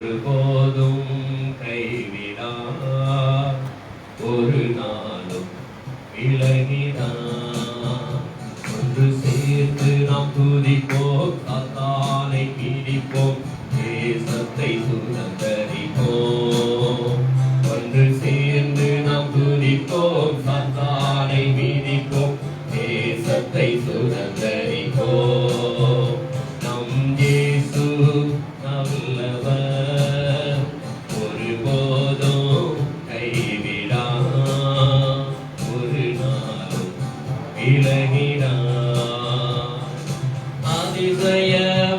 ஒருபோதும் கைவிடா ஒரு நாளும் விலகிடா. ஒன்று சேர்ந்து நாம் துதிப்போம், சாத்தானை பிடிப்போம், தேசத்தை சுதந்தரிப்போம். ஒன்று சேர்ந்து நாம் துதிப்போம், சாத்தானை பிடிப்போம், தேசத்தை சுதந்தரிப்போம். நம் இயேசு நல்லவர், ஒருபோதும் கைவிடா, ஒரு நாளும் விலகிடா. அதிசயமானவர்,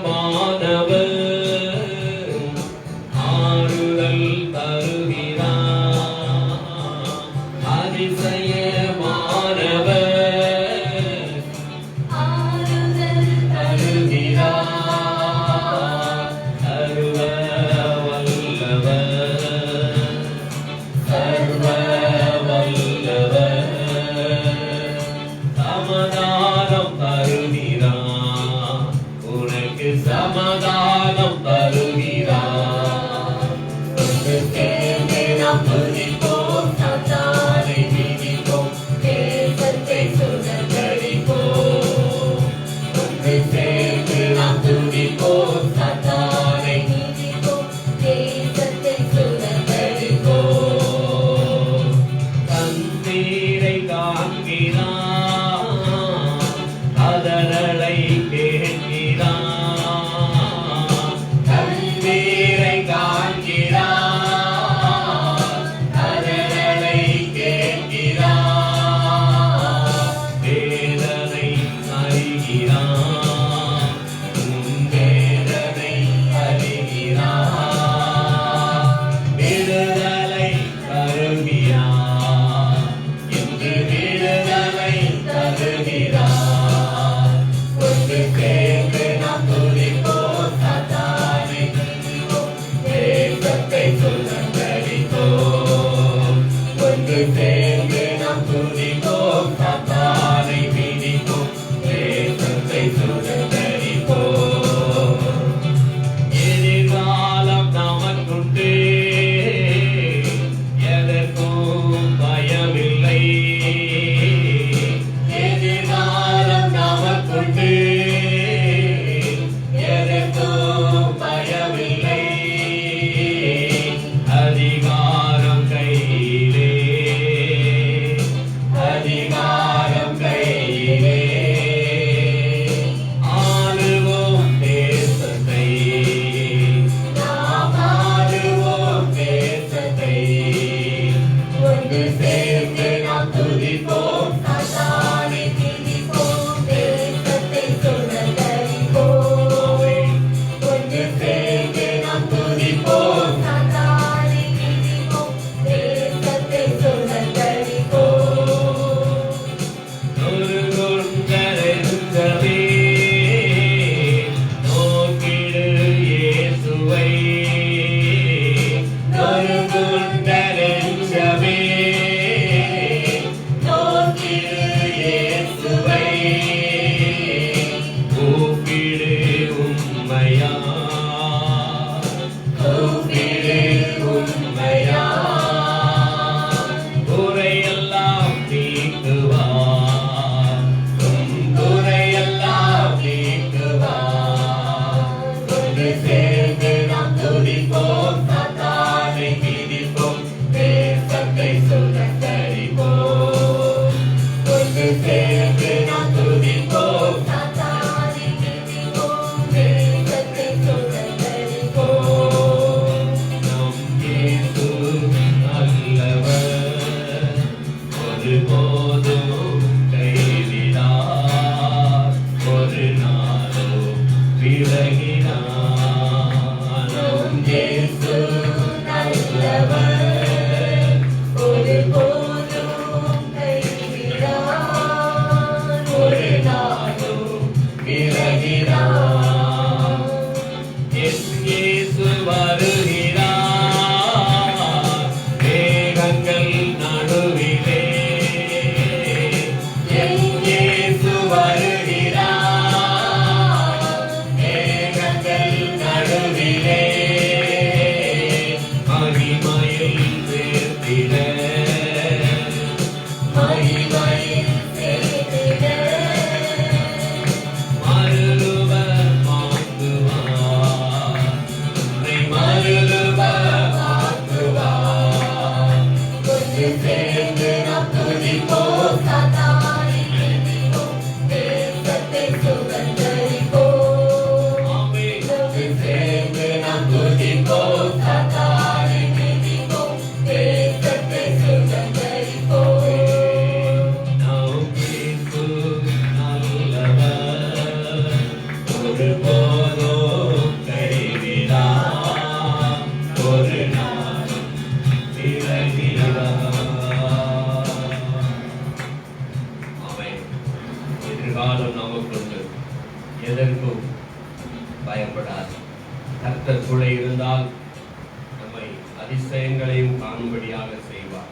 அதிசயங்களையும் காணும்படியாக செய்வார்.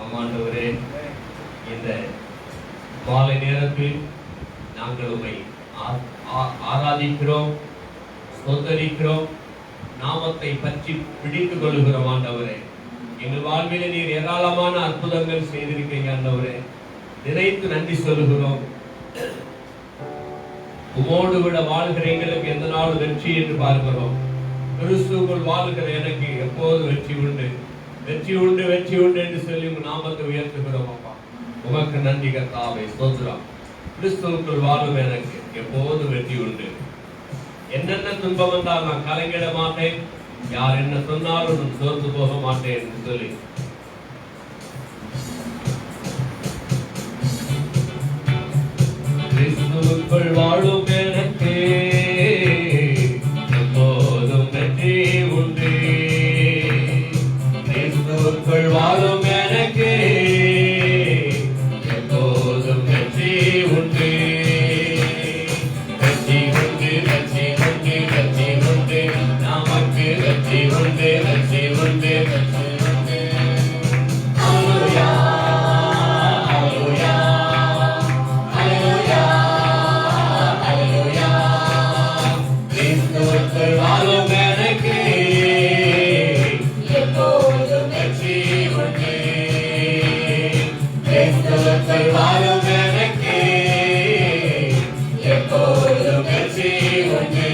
ஆமாண்டவரே, இந்த மாலை நேரத்தில் நாங்கள் உம்மை ஆராதிக்கிறோம், ஸ்தோத்தரிக்கிறோம், நாமத்தை பற்றி பிடித்துக் கொள்ளுகிறோம். ஆண்டவரே, எங்கள் வாழ்விலே நீர் ஏராளமான அற்புதங்கள் செய்திருக்கீங்க ஆண்டவரே, நினைத்து நன்றி சொல்லுகிறோம். உமோடு விட வாழ்கிற எங்களுக்கு எந்த நாள் வெற்றி என்று பார்க்கிறோம். கிறிஸ்துவுக்குள் வாழ்கிற எனக்கு எப்போது வெற்றி உண்டு, வெற்றி உண்டு, வெற்றி உண்டு என்று சொல்லி உங்க நாமத்தை உயர்த்துகிறோம். அப்பா, உமக்கு நன்றி கர்த்தாவே, ஸ்தோத்திரம். கிறிஸ்துவுக்குள் வாழும் எனக்கு எப்போது வெற்றி உண்டு. என்னென்ன துன்பம் வந்தால் நான் கலங்கிட மாட்டேன், யார் என்ன சொன்னாலும் நான் சோர்ந்து போக மாட்டேன் என்று சொல்லி கிறிஸ்துவுக்குள் வாழும் எனக்கு எப்போதும் வெற்றி உண்டு. கிறிஸ்துவுக்குள் வாழும் எனக்கு எப்போதும் வெற்றி உண்டு. வெற்றி உண்டு, வெற்றி உண்டு, வெற்றி உண்டு, நமக்கு வெற்றி உண்டு, வெற்றி உண்டு, வெற்றி உண்டு. ஹல்லேலூயா, ஹல்லேலூயா, ஹல்லேலூயா, ஹல்லேலூயா. கிறிஸ்துவுக்குள் வாழும் எனக்கு எப்போதும் வெற்றி உண்டு. கிறிஸ்துவுக்குள் வாழும் எனக்கு எப்போதும் வெற்றி உண்டு.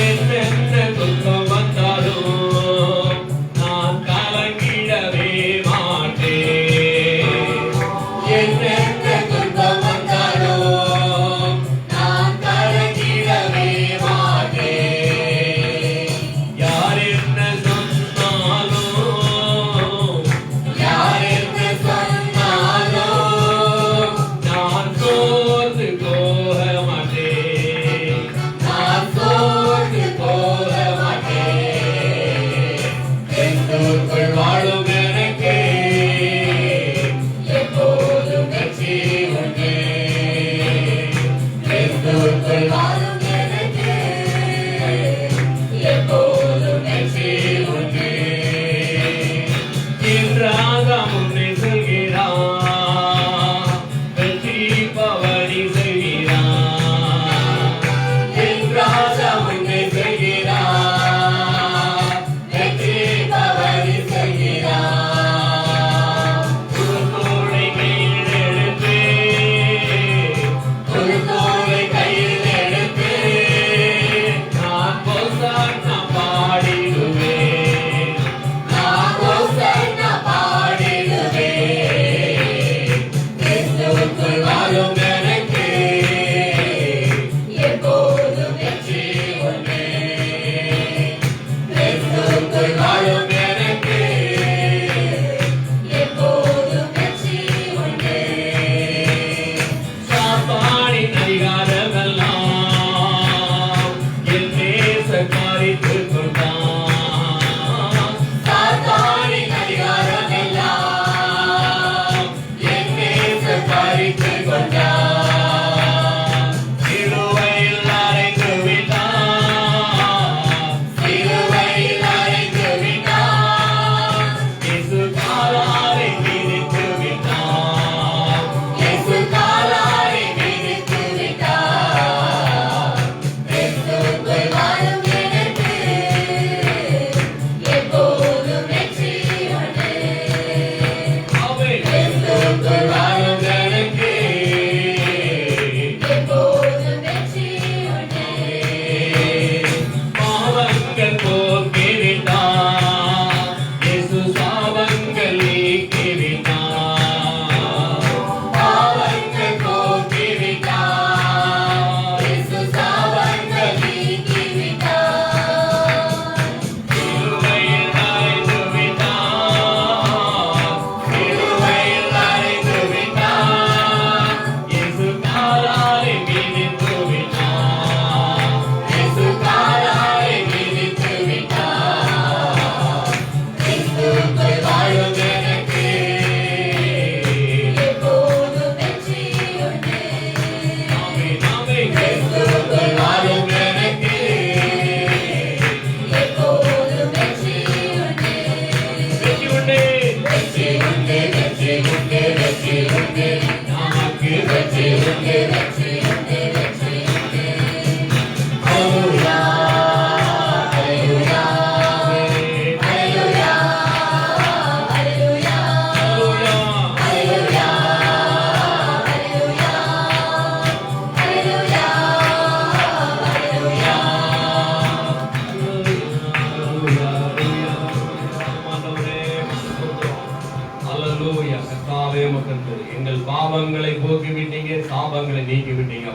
என்னென்ன துன்பம் வந்தாலும் நான் கலங்கிடவே மாட்டேன். என்னென்ன துன்பம் வந்தாலும் நான் கலங்கிடவே மாட்டேன். யார் என்ன சொன்னாலும், யார் என்ன சொன்னாலும் நான் சோர்ந்து போக மாட்டேன், நான் சோர்ந்து போக மாட்டேன். கிறிஸ்துவுக்குள் வாழும் எனக்கு எப்போதும் வெற்றி உண்டு. கிறிஸ்துவுக்குள் வாழும் எனக்கு எப்போதும் வெற்றி உண்டு. இன்றாக முன்னே செல்கிறான், வெற்றி பவனி செல்கிறான். இன்றாக முன்னே செல்கிறான், வெற்றி பவனி செல்கிறான். குருத்தோலை கையில் எடுத்து, குருத்தோலை கையில் எடுத்து நான் ஹோசன்னா பாடிடுவேன், நான் ஹோசன்னா பாடிடுவேன். கிறிஸ்துவுக்குள் வாழும் எனக்கு எப்போதும் வெற்றி உண்டு. கிறிஸ்துவுக்குள் வாழும் எனக்கு எப்போதும் வெற்றி உண்டு. சாத்தானின் அதிகாரமெல்லாம் என் நேசர் பறித்துக் கொண்டான். சாத்தானின் அதிகாரமெல்லாம் என் நேசர் பறித்துக் கொண்டான். சிலுவையில் அறைந்து விட்டான், சிலுவையில் அறைந்து விட்டான். இயேசு காலாரை மிதித்து விட்டான், இயேசு காலாரை மிதித்து விட்டான். கிறிஸ்துவுக்குள் வாழும் எனக்கு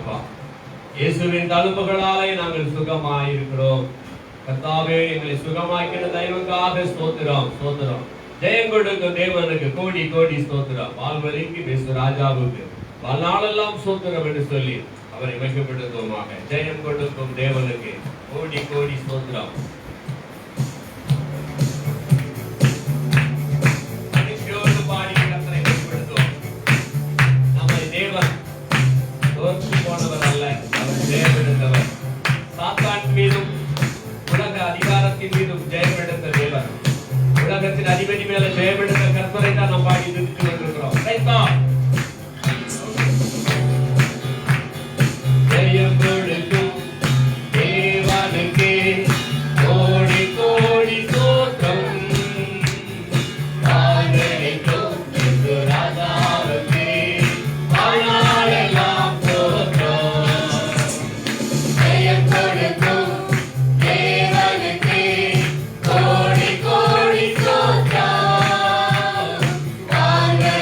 அப்பா. இயேசுவின் தழும்புகளாலே நாங்கள் சுகமாயிருக்கிறோம். கர்த்தாவே, எங்களை சுகமாக்கின தெய்வங்களுக்காக ஸ்தோத்திரம், ஸ்தோத்திரம். ஜெயம் கொடுக்கும் தேவனுக்கு கோடி கோடி ஸ்தோத்திரம். வாழ்வரைக்கு பேசு ராஜாவுக்கு வாழ்நாளெல்லாம் ஸ்தோத்திரம் என்று சொல்லி அவரை வைக்கப்படுத்துவோமாக. ஜெயம் கொடுக்கும் தேவனுக்கு கோடி கோடி ஸ்தோத்திரம். பாடி கர்த்தரை வைக்கப்படுத்துவோம். நம்மை தேவன் தோற்று போனவர் அல்ல, அவர் ஜெயம் எடுத்தவர். சாத்தான் மீதும் உலக அதிகாரத்தின் மீதும் ஜெயம் எடுத்த தேவன். உலகத்தின் அதிபதி மேல ஜெயம் எடுத்த கர்த்தரை தான் நாம் பாடி துதித்து கொண்டிருக்கிறோம். ஜெயம் கொடுக்கும் தேவனுக்கே கோடி கோடி ஸ்தோத்திரம். வாழ்வளிக்கும் இயேசு ராஜாவுக்கே வாழ்நாளெல்லாம் ஸ்தோத்திரம். ஜெயம் கொடுக்கும் தேவனுக்கே கோடி கோடி ஸ்தோத்திரம். வாழ்வளிக்கும்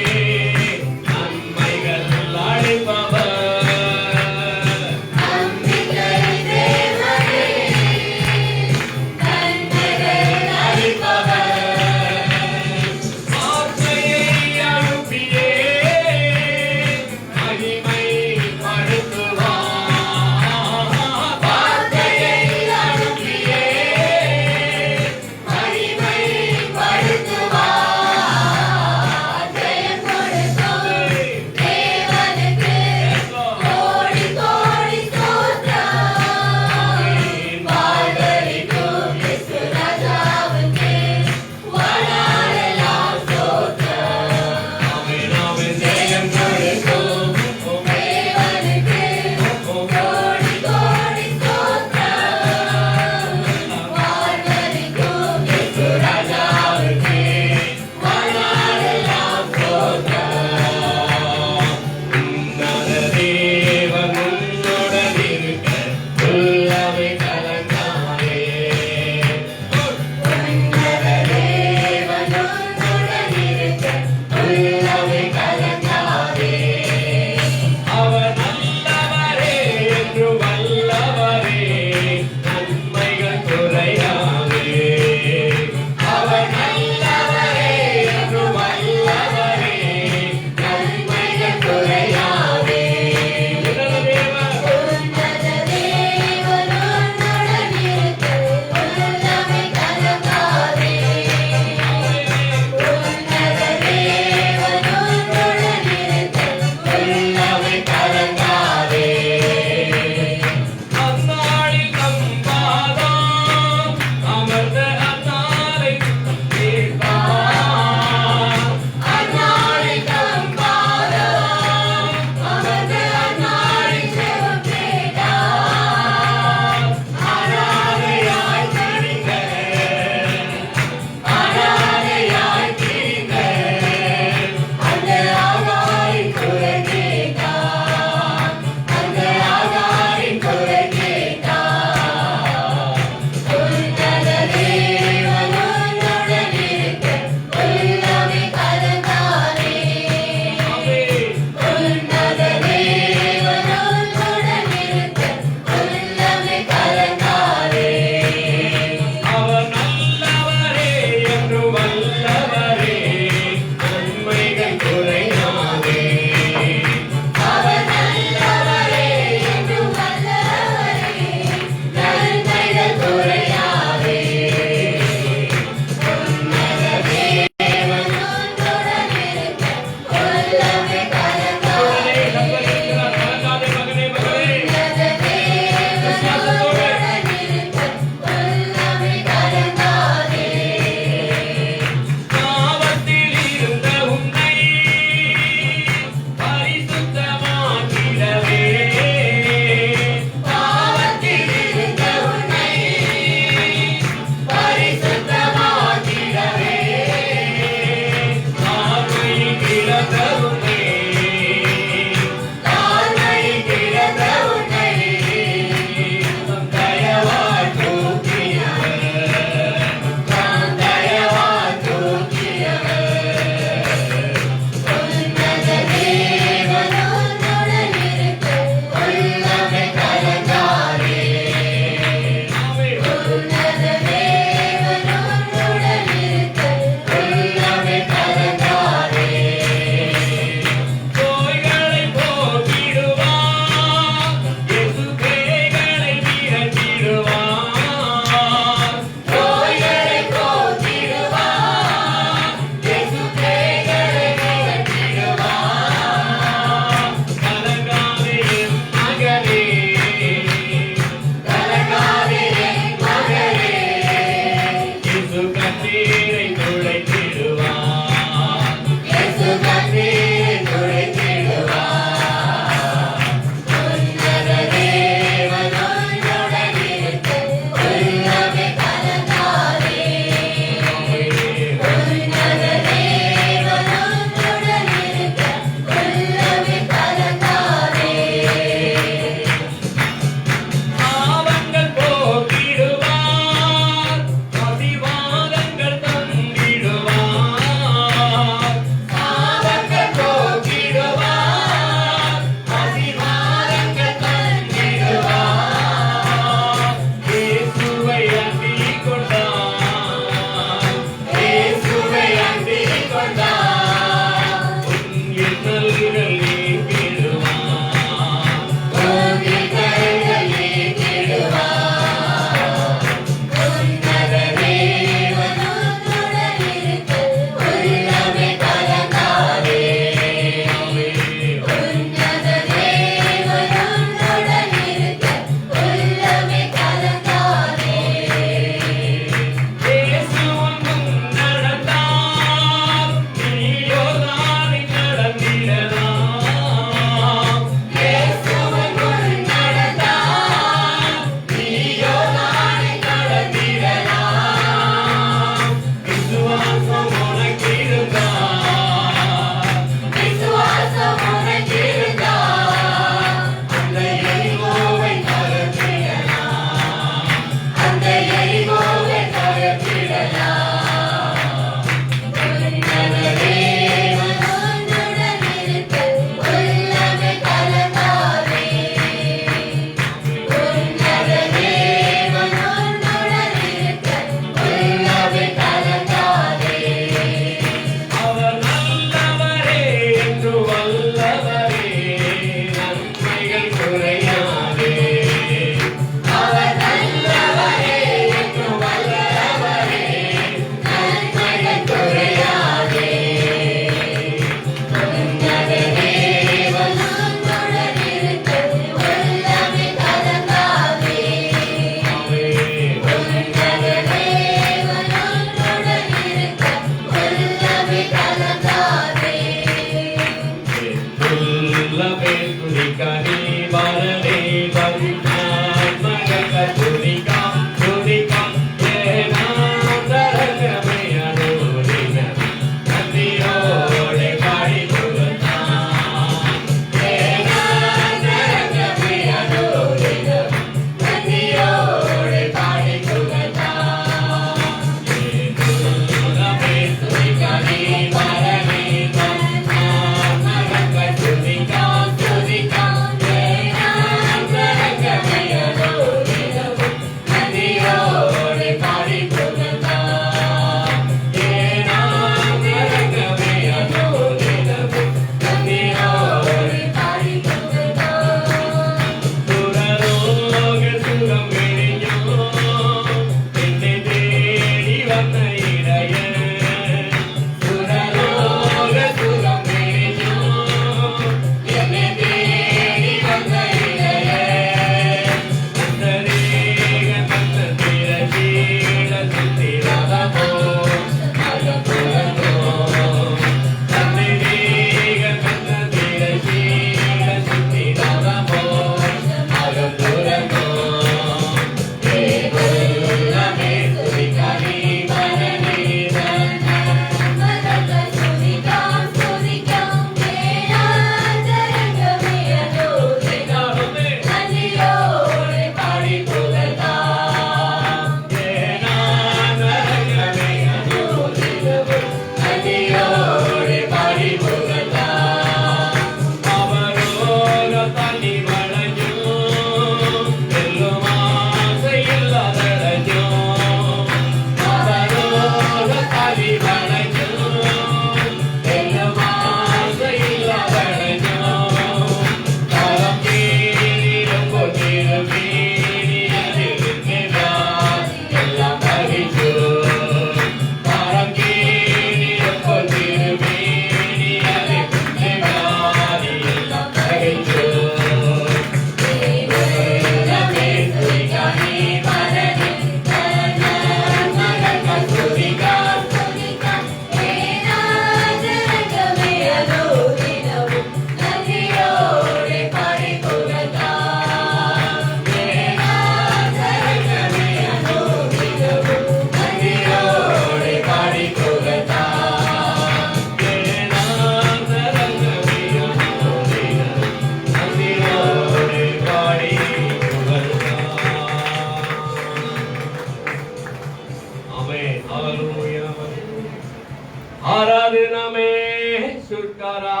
में है छुटकारा,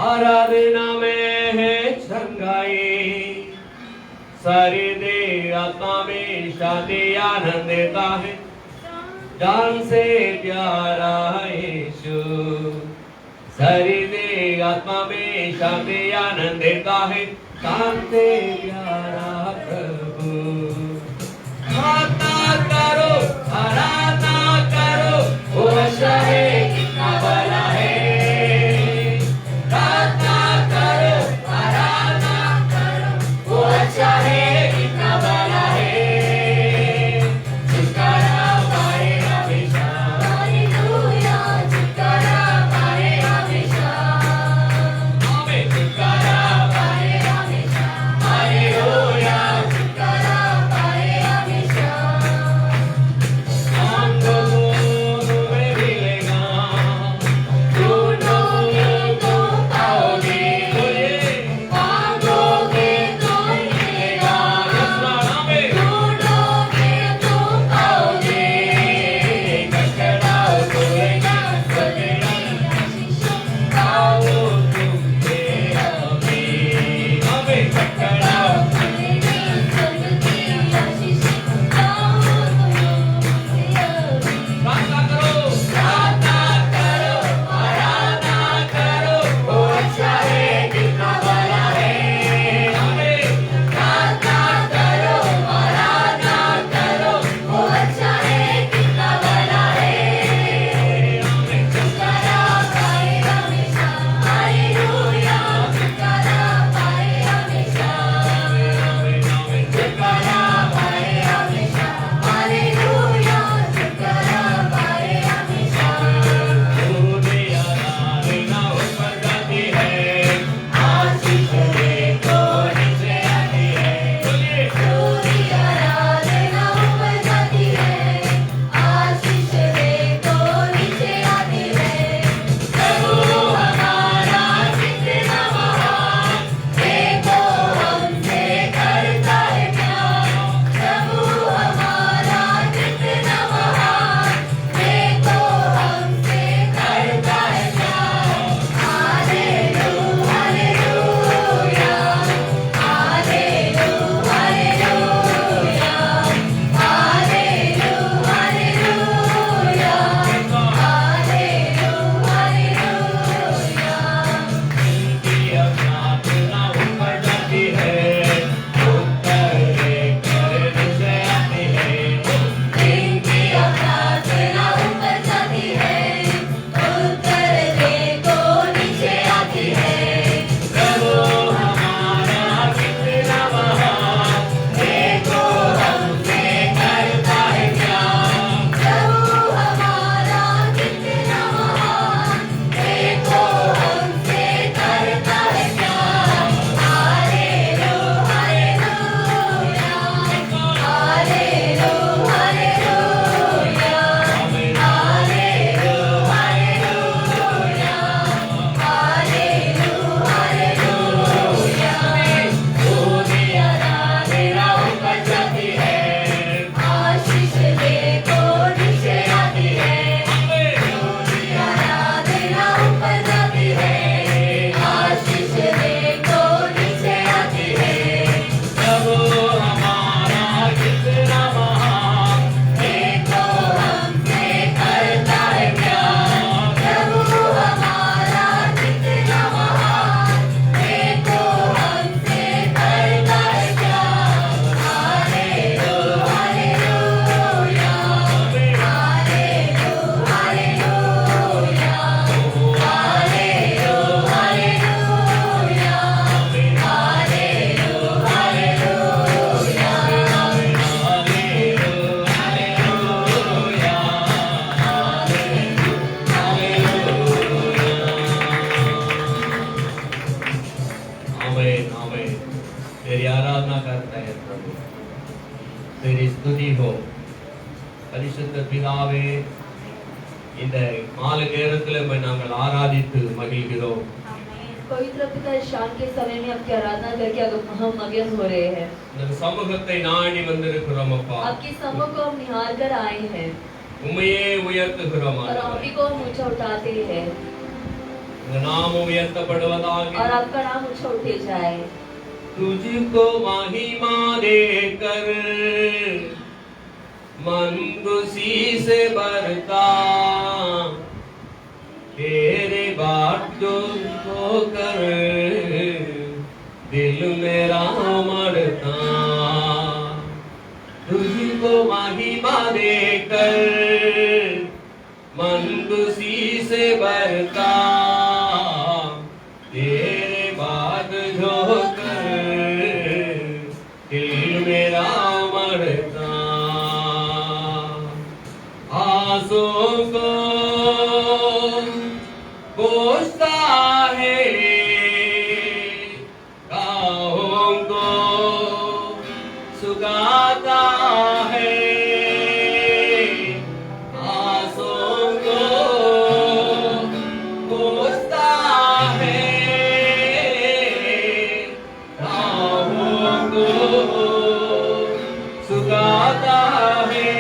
आराधना में है चंगाई। सारी दे आत्मा में शांति आनंद देता है, जान से प्यारा यीशु। सारी दे आत्मा में शांति आनंद देता है, जान से प्यारा प्रभु। आराधना करो, आराधना करो, वो अच्छा है, कितना भला है। आराधना करो, आराधना करो, वो अच्छा है, कितना भला है। छुटकारा पाए हमेशा, हालेलुया, छुटकारा पाए हमेशा। आमीन, छुटकारा पाए हमेशा, हालेलुया, छुटकारा पाए हमेशा। मांगो तुम्हें मिलेगा, ढूंढोगे तो पाओगे, मांगोगे तो मिलेगा, ढूंढोगे तो पाओगे। खटखटाओ खुलेगा, आओ तुमसे अभी। आमीन, खटखटाओ, प्रार्थना करो, प्रार्थना करो, आराधना करो, वो अच्छा है, कितना भला है। आमीन, प्रार्थना करो, आराधना करो, वो अच्छा है, कितना भला है। आमीन, छुटकारा पाए हमेशा, हालेलुया, छुटकारा पाए हमेशा। आमीन, आमीन, छुटकारा पाए हमेशा, हालेलुया, छुटकारा पाए हमेशा। तूने आराधना ऊपर जाती है, आशीष देखो नीचे आती है। बोलिए, तूने आराधना ऊपर जाती है, आशीष देखो नीचे आती है। प्रभु हमारा कितना महान, देखो हमसे करता है प्यार। प्रभु हमारा कितना महान, देखो हमसे करता है प्यार। Hallelujah, hallelujah, hallelujah, hallelujah, hallelujah, hallelujah. प्रार्थना ऊपर जाती है, उत्तर लेकर नीचे आती है। इनकी प्रार्थना ऊपर जाती है, उत्तर देखो नीचे आती है। प्रभु हमारा कितना महान, देखो हमसे करता है प्यार। प्रभु हमारा कितना महान, देखो हमसे करता है प्यार। Hallelujah, hallelujah, hallelujah, hallelujah, hallelujah, hallelujah. तूने आराधना ऊपर जाती है, आशीष देखो नीचे आती है। तूने आराधना ऊपर जाती है, आशीष देखो नीचे आती है। प्रभु हमारा कितना महान, देखो हमसे करता है प्यार। प्रभु हमारा कितना महान, देखो हमसे करता है प्यार। हालेलुया, हालेलुया, हालेलुया, हालेलुया, आमीन, आमीन। तेरी आराधना करते हैं प्रभु, तेरी स्तुति हो। பரிசுத்த பிதாவே, இந்த மாலை நேரத்தில் நாங்கள் ஆராதித்து மகிழ்கிறோம்। पवित्र पिता, शाम के समय में आपकी आराधना करके हम मगन हो रहे हैं। இந்த சமூகத்தை நாடி வந்திருக்கிறோம் அப்பா। आपके समूह को हम निहार कर आए हैं। உம்மையே உயர்த்துகிறோம் और आप ही को हम ऊंचा उठाते हैं உங்க நாமம் உயர்த்தப்படுவதாக और आपका नाम ऊंचा उठे जाए तुझको महिमा देकर मन खुशी से भरता तेरे बातों को कर दिल मेरा मरता तुझको महिमा देकर मन खुशी से भरता तेरे बात जो कर दिल मेरा मरता आंसू को पोंछता है गाहों को सुखाता है आंसू को पोंछता है गाहों को सुखाता है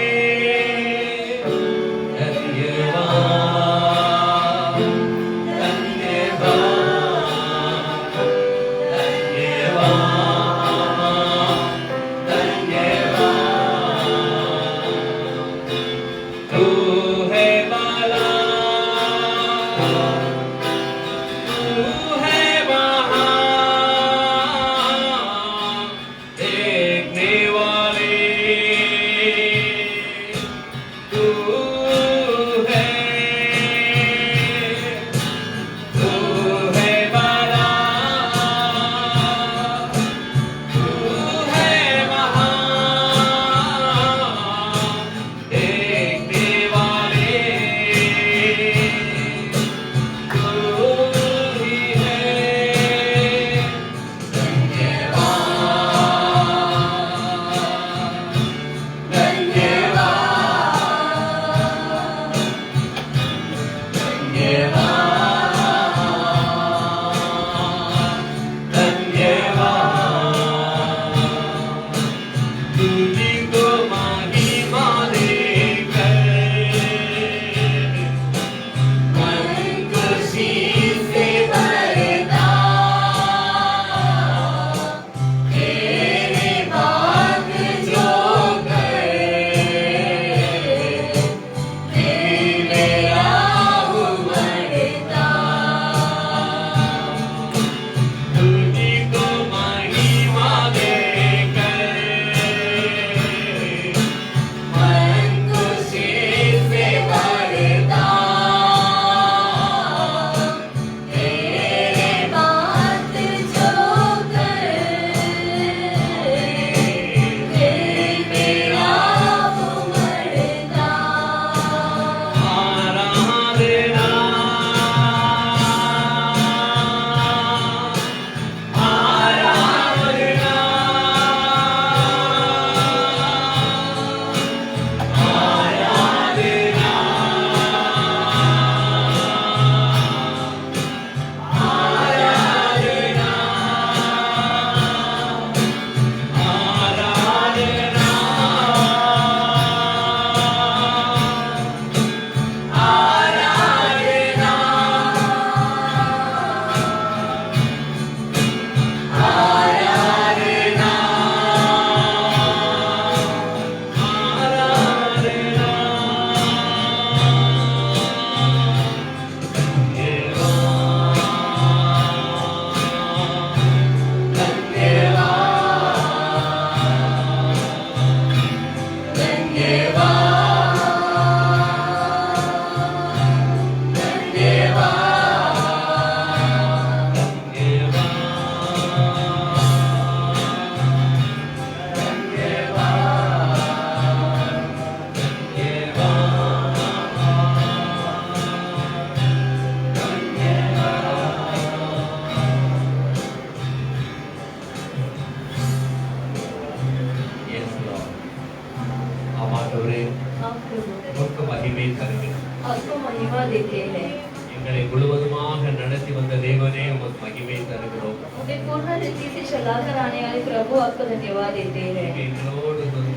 आपको महिमा देते हैं எங்களை முழுவதுமாக நடத்தி வந்த தேவனே உமக்கு மகிமை தருகிறோம் हमें पूर्ण रीति से चला कर आने वाले प्रभु आपको धन्यवाद देते हैं எங்களோடு கூட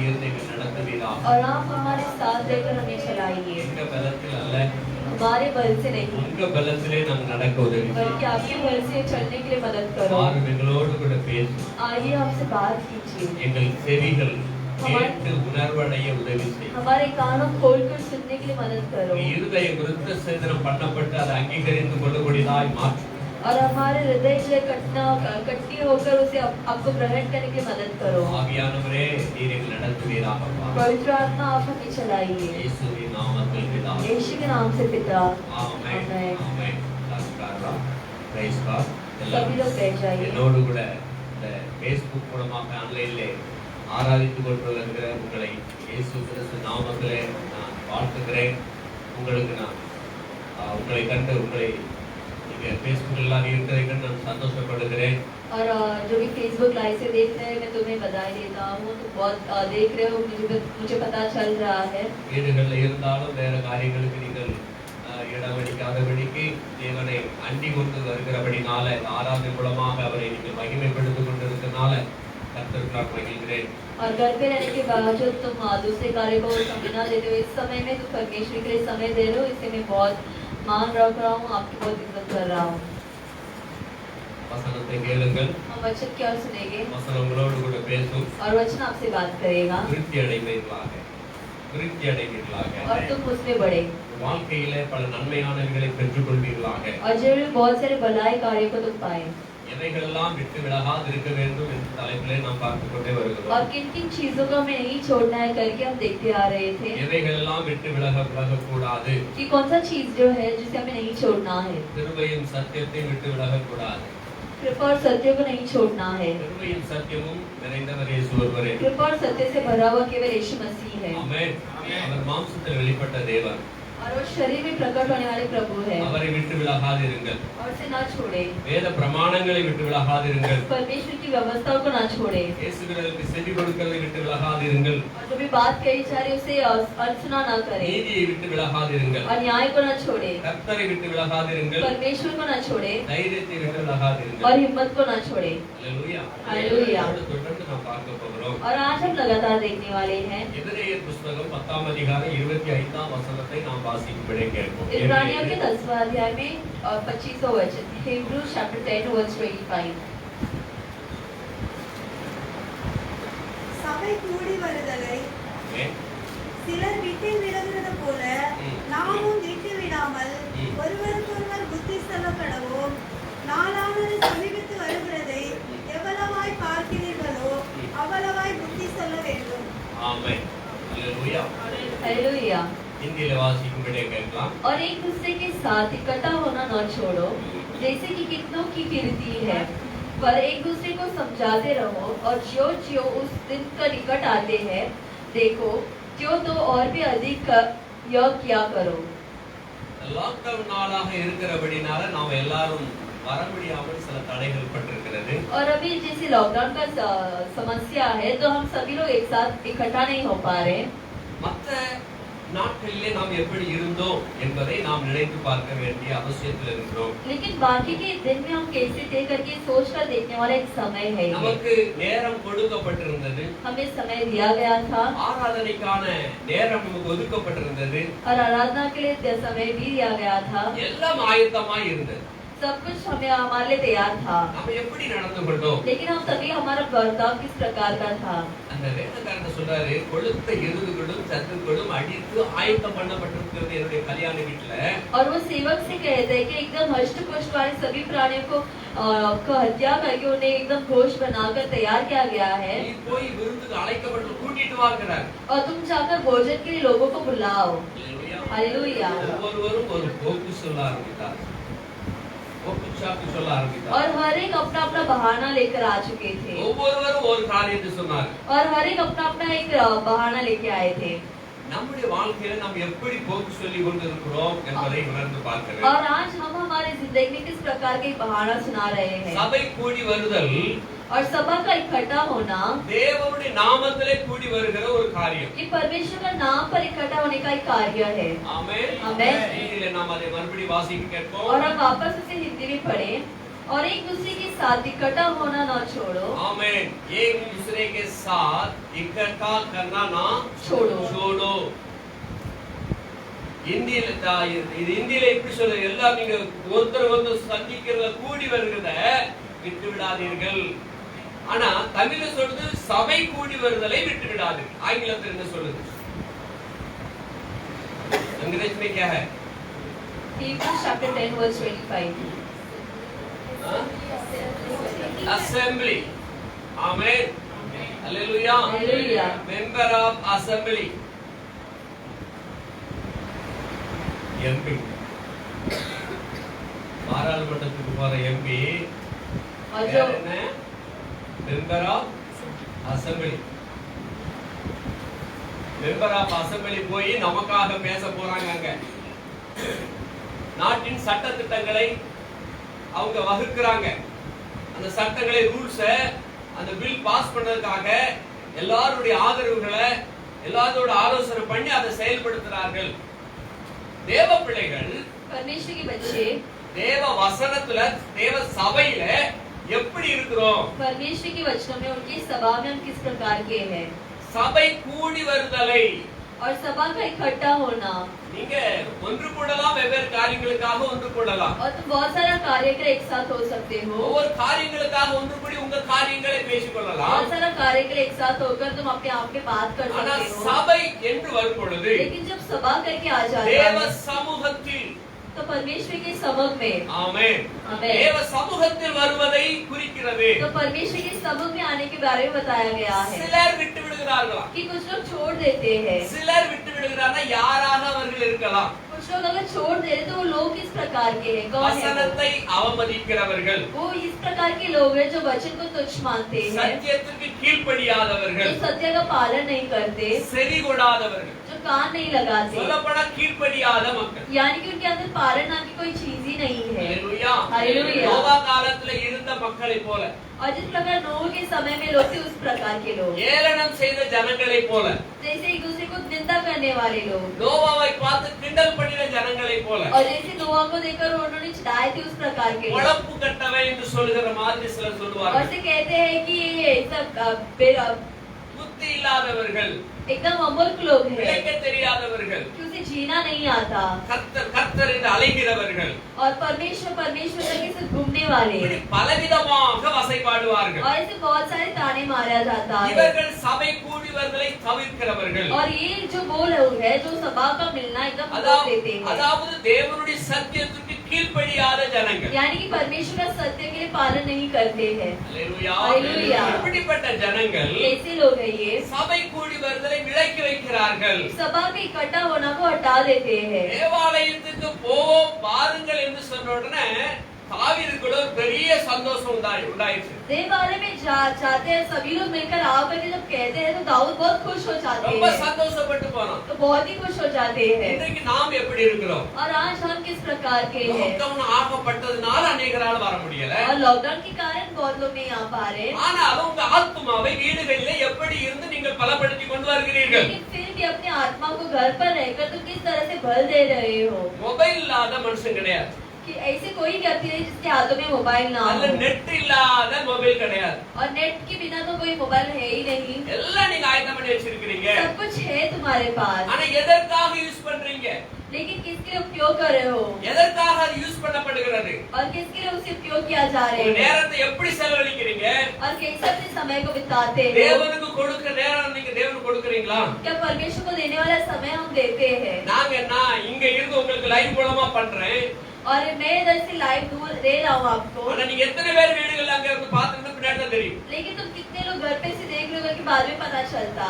இருந்து எங்களை நடத்துவீராக. और आप हमारे साथ रहकर हमें चलाइए, எங்க பலத்தில் அல்ல, हमारे बल से नहीं உங்க பலத்திலே நாங்கள் நடக்க உதவி செய்யுங்க. बल्कि आपके बल से चलने के लिए मदद करो। வாரும் எங்களோடு கூட பேசும். आइए आपसे बात कीजिए, எங்கள் செவிகள் கேட்டு உணர்வடைய உதவி செய்யும். हमारे कानों खोलकर सुनने के लिए मदद करो இருதயம் விருத்த சேதனம் பண்ணப்பட்டு அதை அங்கீகரித்து கொள்ளக்கூடியதாய் மாற்றும். और हमारे हृदय से कटनी होकर उसे आपको ग्रहण करने की मदद करो। ஆவியானவரே நீர் எங்களை நடத்துவீராக. पवित्र आत्मा आप हमें चलाइए, இயேசுவின் நாமத்தில் பிதாவே. यीशु के नाम से पिता, ஆமென். आमेन। ஆமென். நமஸ்காரம். Praise God. सभी लोग बैठ जाइए। என்னோடு கூட இந்த ஃபேஸ்புக் மூலமாக ஆன்லைனிலே ஆராதித்துக் கொண்டிருக்கிற உங்களை இயேசு கிறிஸ்து நாமத்திலே நான் வாழ்த்துகிறேன். உங்களுக்கு நான் உங்களை கண்டு உங்களை நீங்க ஃபேஸ்புக் எல்லாரும் இருக்கிறதை கண்டு நான் சந்தோஷப்படுகிறேன். और जो भी फेसबुक लाइव से देख रहे हैं मैं तुम्हें बधाई देता हूँ। तो बहुत देख रहे हो, मुझे पता चल रहा है। வீடுகளில் இருந்தாலும் வேற காரியங்களுக்கு நீங்கள் இடமளிக்காதபடிக்கு தேவனை அண்டி கொண்டு வருகிறபடினால ஆராதனை மூலமாக அவரை நீங்கள் மகிமைப்படுத்திக் கொண்டிருக்கிறதுனால கர்த்தருக்குள் மகிழ்கிறேன். और घर पे रहने के बावजूद तुम दूसरे कार्य को समय न देते हो, इस समय में तुम परमेश्वर के लिए समय दे रहे हो, इसे मैं बहुत मान रख रहा हूँ, आपकी बहुत इज्जत कर रहा हूँ। வசனத்தை கேளுங்கள். हम वचन क्या सुनेंगे வசனம் உங்களோடு கூட பேசும். और वचन आपसे बात करेगा திருப்தி அடைவீர்களாக. திருப்தி அடைவீர்களாக. और तुम उसमें बढ़े வாழ்க்கையிலே பல நன்மையானவைகளை பெற்றுக் கொள்வீர்களாக. और जीवन में बहुत सारे भलाई कार्यों को तुम पाए। எவைகளெல்லாம் விட்டு விலகாது இருக்க வேண்டும் என்ற தலைப்பிலே நாம் பார்த்துக் கொண்டே வருகிறோம். और किन किन चीजों को हमें नहीं छोड़ना है करके हम देखते आ रहे थे எவைகளெல்லாம் விட்டு விலகக்கூடாது. कि कौन सा चीज जो है जिसे हमें नहीं छोड़ना है। கிருபையும் சத்தியத்தையும் விட்டு விலகக்கூடாது. कृपा और सत्य को नहीं छोड़ना है। கிருபையும் சத்தியமும் நிறைந்தவர் இயேசு ஒருவரே. कृपा और सत्य से भरा हुआ केवल यीशु मसीह है। ஆமென். அவர் மாம்சத்தில் வெளிப்பட்ட தேவன். और वो शरीर में प्रकट होने वाले प्रभु है। அவரை விட்டு விலகாதிருங்கள். और उसे ना छोड़े, வேத பிரமாணங்களை விட்டு விலகாதிருங்கள். परमेश्वर की व्यवस्थाओं को ना छोड़े, இயேசுவிற்கு செவி கொடுக்கிறதை விட்டு விலகாதிருங்கள். और जो भी बात कही जा रही है उसे अनसुना ना करे, நீதியை விட்டு விலகாதிருங்கள். और न्याय को ना छोड़े, கர்த்தரை விட்டு விலகாதிருங்கள். परमेश्वर को ना छोड़े, தைரியத்தை விட்டு விலகாதிருங்கள். और हिम्मत को ना छोड़े। அல்லேலூயா. हालेलुया। தொடர்ந்து நாம் பார்க்க போகிறோம். और आज हम लगातार देखने वाले हैं எபிரேயர் புத்தகம் 10ஆம் அதிகாரம் 25ஆம் வசனத்தை நாம் வாசிக்கும்படி கேட்போம். इब्रानियों के 10वां अध्याय में 25वां वचन, Hebrews chapter 10 verse 25। சபை கூடி வருதலை ஆமென். சிலர் விட்டு விலகுறது போல நாமும் விட்டு விடாமல் ஒருவருக்கொருவர் புத்தி சொல்ல கடவோம். நாளானது சமீபத்து வருகிறதை எவ்வளவாய் பார்க்கிறீர்களோ அவ்வளவாய் புத்தி சொல்ல வேண்டும். ஆமென். அல்லேலூயா. हालेलुया। हिंदी वासिकुंबड़े கேட்கலாம். और एक दूसरे के साथ इकट्ठा होना न छोड़ो, जैसे कि कितनों की कीर्ति है, पर एक दूसरे को समझाते रहो, और जो जो उस दिन का निकट आते हैं देखो, क्यों तो और भी अधिक यह किया करो। லாக்டவுன் நாளாக இருக்கிறபடினால நாம் எல்லாரும் வர முடியாமல் சில தடைகள் பட்டிருக்கிறது. और अभी जैसे लॉकडाउन का समस्या है तो हम सभी लोग एक साथ इकट्ठा नहीं हो पा रहे। மற்ற நாட்களிலே நாம் எப்படி இருந்தோம் என்பதை நாம் நினைத்து பார்க்க வேண்டிய அவசியத்தில் இருக்கிறோம். लेकिन बाकी के दिन में हम कैसे थे करके सोच कर देखने वाला एक समय है। நமக்கு நேரம் கொடுக்கப்பட்டிருந்தது. हमें समय दिया गया था, ஆராதனைக்கான நேரம் நமக்கு ஒதுக்கப்பட்டிருந்தது. और आराधना के लिए समय भी दिया गया था। எல்லாம் ஆயத்தமாய் இருந்தது. सब कुछ हमें हमारे लिए तैयार था, நாம் எப்படி நடந்து கொண்டோம்? लेकिन हम सभी हमारा बर्ताव किस प्रकार का था। அந்த வேதக்காரர் சொல்றாரு, கொழுத்த எருதுகளும் சத்துக்களும் அடித்து ஆயத்தம் பண்ணப்பட்டிருக்கிறது என்னுடைய கல்யாண வீட்டுல. और वो सेवक से कहते हैं कि एकदम हष्ट पुष्ट वाले सभी प्राणियों को हत्या करके उन्हें एकदम घोष बनाकर तैयार किया गया है, நீ போய் விருந்துக்கு அழைக்கப்பட்டு கூட்டிட்டு வாங்கிறார். और तुम जाकर भोजन के लिए लोगों को बुलाओ। हालेलुया। ஒவ்வொருவரும் ஒரு போக்கு சொல்ல ஆரம்பித்தார். போக்குச்சாக்கு சொல்ல ஆரம்பித்தார். और हर एक अपना अपना बहाना लेकर आ चुके थे, ஒவ்வொருவரும் ஒரு காரியத்தை சொன்னார். और हर एक अपना अपना एक बहाना लेके आए थे। நம்முடைய வாழ்க்கையில நாம் எப்படி போக்கு சொல்லி கொண்டிருக்கிறோம் என்பதை உணர்ந்து பார்க்க और வேண்டும். आज हम हमारी जिंदगी में किस प्रकार के बहाना सुना रहे हैं। சபை கூடி வருதல் और सभा का इकट्ठा होना தேவனுடைய நாமத்திலே கூடி வருகிற ஒரு காரியம். ये परमेश्वर का नाम पर इकट्ठा होने का एक कार्य है। ஆமென். ஆமென். இதிலே நாம் அதை மறுபடியும் வாசிக்க கேட்போம். और हम वापस उसे हिंदी में पढ़ें। और एक दूसरे के साथ इकट्ठा होना न छोड़ो ஆமென். एक दूसरे के साथ इकट्ठा करना ना छोड़ो छोड़ो. இந்தியில இது இந்தியில எப்படி சொல்றது? எல்லாம் நீங்க ஒருத்தர் ஒருத்தர் சந்திக்கிறத கூடி வருகிறத விட்டு விடாதீர்கள். ஆனா தமிழ்ல சொல்றது சபை கூடி வருதலை விட்டு விடாதீர்கள். ஆங்கிலத்தில் என்ன சொல்லுது? अंग्रेज में क्या है? Hebrews chapter 10 verse 25 Assembly. Amen. Hallelujah. Hallelujah. Member of assembly. MP. பாராளுமன்றத்துக்கு போற MP और जो member of assembly. Member of assembly போய் நமக்காக பேச போறாங்க. அங்க நாட்டின் சட்ட திட்டங்களை அவங்க வகுக்கிறாங்க. அந்த சட்டங்களை ரூல்ஸ அந்த பில் பாஸ் பண்றதுக்காக எல்லாருடைய ஆதரவுகளை எல்லாரோட ஆலோசனை பண்ணி அதை செயல்படுத்துறார்கள். தேவ பிள்ளைகள் परमेश्वर के बच्चे தேவ வசனத்துல தேவ சபையில எப்படி இருக்கிறோம்? परमेश्वर के वचनों में उनकी सभा में हम किस प्रकार के हैं சபை கூடி வருதலை और सभा का इकट्ठा होना நீங்க ஒன்று கூடலாம், வெவ்வேறு காரியங்களுக்காக ஒன்று கூடலாம். और तुम बहुत सारा कार्य कर एक साथ हो सकते हो ஒவ்வொரு காரியங்களுக்காக ஒன்று கூடி உங்க காரியங்களை பேசிக்கொள்ளலாம். बहुत सारा कार्य कर एक साथ होकर तुम अपने आप के बात कर ஆனா सकते हो சபை என்று வரும் பொழுது लेकिन जब सभा करके आ जाता தேவ है சமூகத்தில் तो परमेश्वर के समूह में ஆமென் आमेन। தேவ சமூகத்தில் வருவதை குறிக்கிறது. तो परमेश्वर के समूह में आने के बारे में बताया गया है சிலர் விட்டு விடுகிறார்களா? कि कुछ लोग छोड़ देते हैं சிலர் விட்டு விடுகிறார்கள். யாராக அவர்கள் இருக்கலாம்? कुछ लोग अगर छोड़ दे तो वो लोग किस प्रकार के हैं कौन है வசனத்தை அவமதிக்கிறவர்கள், वो इस प्रकार के लोग हैं जो वचन को तुच्छ मानते हैं சத்தியத்திற்கு கீழ்ப்படியாதவர்கள், जो सत्य का पालन नहीं करते செவி கொடாதவர்கள், जो कान नहीं लगाते சொல்லப்பட கீழ்ப்படியாத மக்கள். यानी कि उनके अंदर पालन नाम की कोई चीज ही नहीं है ஹalleluya. हालेलुया। நோவா காலத்துல இருந்த மக்களை போல, और जिस प्रकार नूह के समय में लोग थे उस प्रकार के लोग ஏளனம் செய்த ஜனங்களை போல, जैसे एक दूसरे को निंदा करने वाले लोग நோவாவை பார்த்து கிண்டல் பண்ணின ஜனங்களை போல, और जैसे नोआ को देखकर उन्होंने चिढ़ाए थे उस प्रकार के लोग உழப்பு கட்டவன் என்று சொல்லுகிற மாதிரி சிலர் और சொல்லுவார்கள். से कहते हैं कि ये सब புத்தி இல்லாதவர்கள், एकदम अमूर्ख लोग हैं விளக்க தெரியாதவர்கள், कि उसे जीना नहीं आता கர்த்தர் கர்த்தர் என்று அலைகிறவர்கள், और परमेश्वर परमेश्वर तक से घूमने वाले இப்படி பலவிதமாக வசைபாடுவார்கள். और ऐसे बहुत सारे ताने मारा जाता है இவர்கள் சபை கூடி வருதலை தவிர்க்கிறவர்கள். और ये जो वो लोग है जो सभा का मिलना एकदम रोक देते हैं அதாவது தேவனுடைய சத்தியத்துக்கு கீழ்ப்படியாத ஜனங்கள். यानी कि परमेश्वर का सत्य के लिए पालन नहीं करते हैं ஹalleluya. ஹalleluya. இப்படிப்பட்ட ஜனங்கள் कैसे लोग हैं ये சபை கூடி வருதலை விலக்கி வைக்கிறார்கள். सभा के इकट्ठा होना को हटा देते हैं தேவாலயத்துக்கு போவோம் பாருங்கள் என்று சொன்ன உடனே தாவீதுக்கு ஒரு பெரிய சந்தோஷம் உண்டாயிற்று. देवालय में जाते हैं सभी लोग मिलकर आओ करके जब कहते हैं तो दाऊद बहुत खुश हो जाते ரொம்ப हैं சந்தோஷப்பட்டு போனான். तो बहुत ही खुश हो जाते हैं இன்றைக்கு நாம் எப்படி இருக்கிறோம்? और आज हम किस प्रकार के हैं லாக்டவுன் ஆகப்பட்டதுனால அநேகரால் வர முடியல. और लॉकडाउन के कारण बहुत लोग नहीं आ पा रहे ஆனாலும் உங்க ஆத்மாவை வீடுகளிலே எப்படி இருந்து நீங்கள் பலப்படுத்திக் கொண்டு வருகிறீர்கள்? लेकिन फिर भी अपने आत्मा को घर पर रहकर तुम किस तरह से बल दे रहे हो மொபைல் இல்லாத மனுஷன் கிடையாது. कि ऐसे कोई व्यक्ति नहीं जिसके हाथों में मोबाइल ना அல்ல हो நெட் இல்லாத மொபைல் கிடையாது. और नेट के बिना तो कोई मोबाइल है ही नहीं எல்லாம் நீங்க ஆயத்தம் பண்ணி வச்சிருக்கீங்க. सब कुछ है तुम्हारे पास ஆனா எதற்காக யூஸ் பண்றீங்க? लेकिन किसके लिए उपयोग कर रहे हो எதற்காக அது யூஸ் பண்ணப்படுகிறது? और किसके लिए उसे उपयोग किया जा रहे உங்க हैं நேரத்தை எப்படி செலவழிக்கிறீங்க? और कैसे अपने समय को बिताते हैं தேவனுக்கு கொடுக்கிற நேரம் நீங்க தேவனுக்கு கொடுக்கறீங்களா? क्या परमेश्वर को देने वाला समय हम देते हैं நான் இங்க இருந்து உங்களுக்கு லைவ் மூலமா பண்றேன். और मैं इधर से लाइव दूर दे रहा हूँ आपको ஆனா நீங்க எத்தனை பேர் வீடுகள்ல அங்க இருந்து பார்த்துட்டு பின்னாடி தான் தெரியும். लेकिन तुम कितने लोग घर पे से देख लोगे कि बाद में पता चलता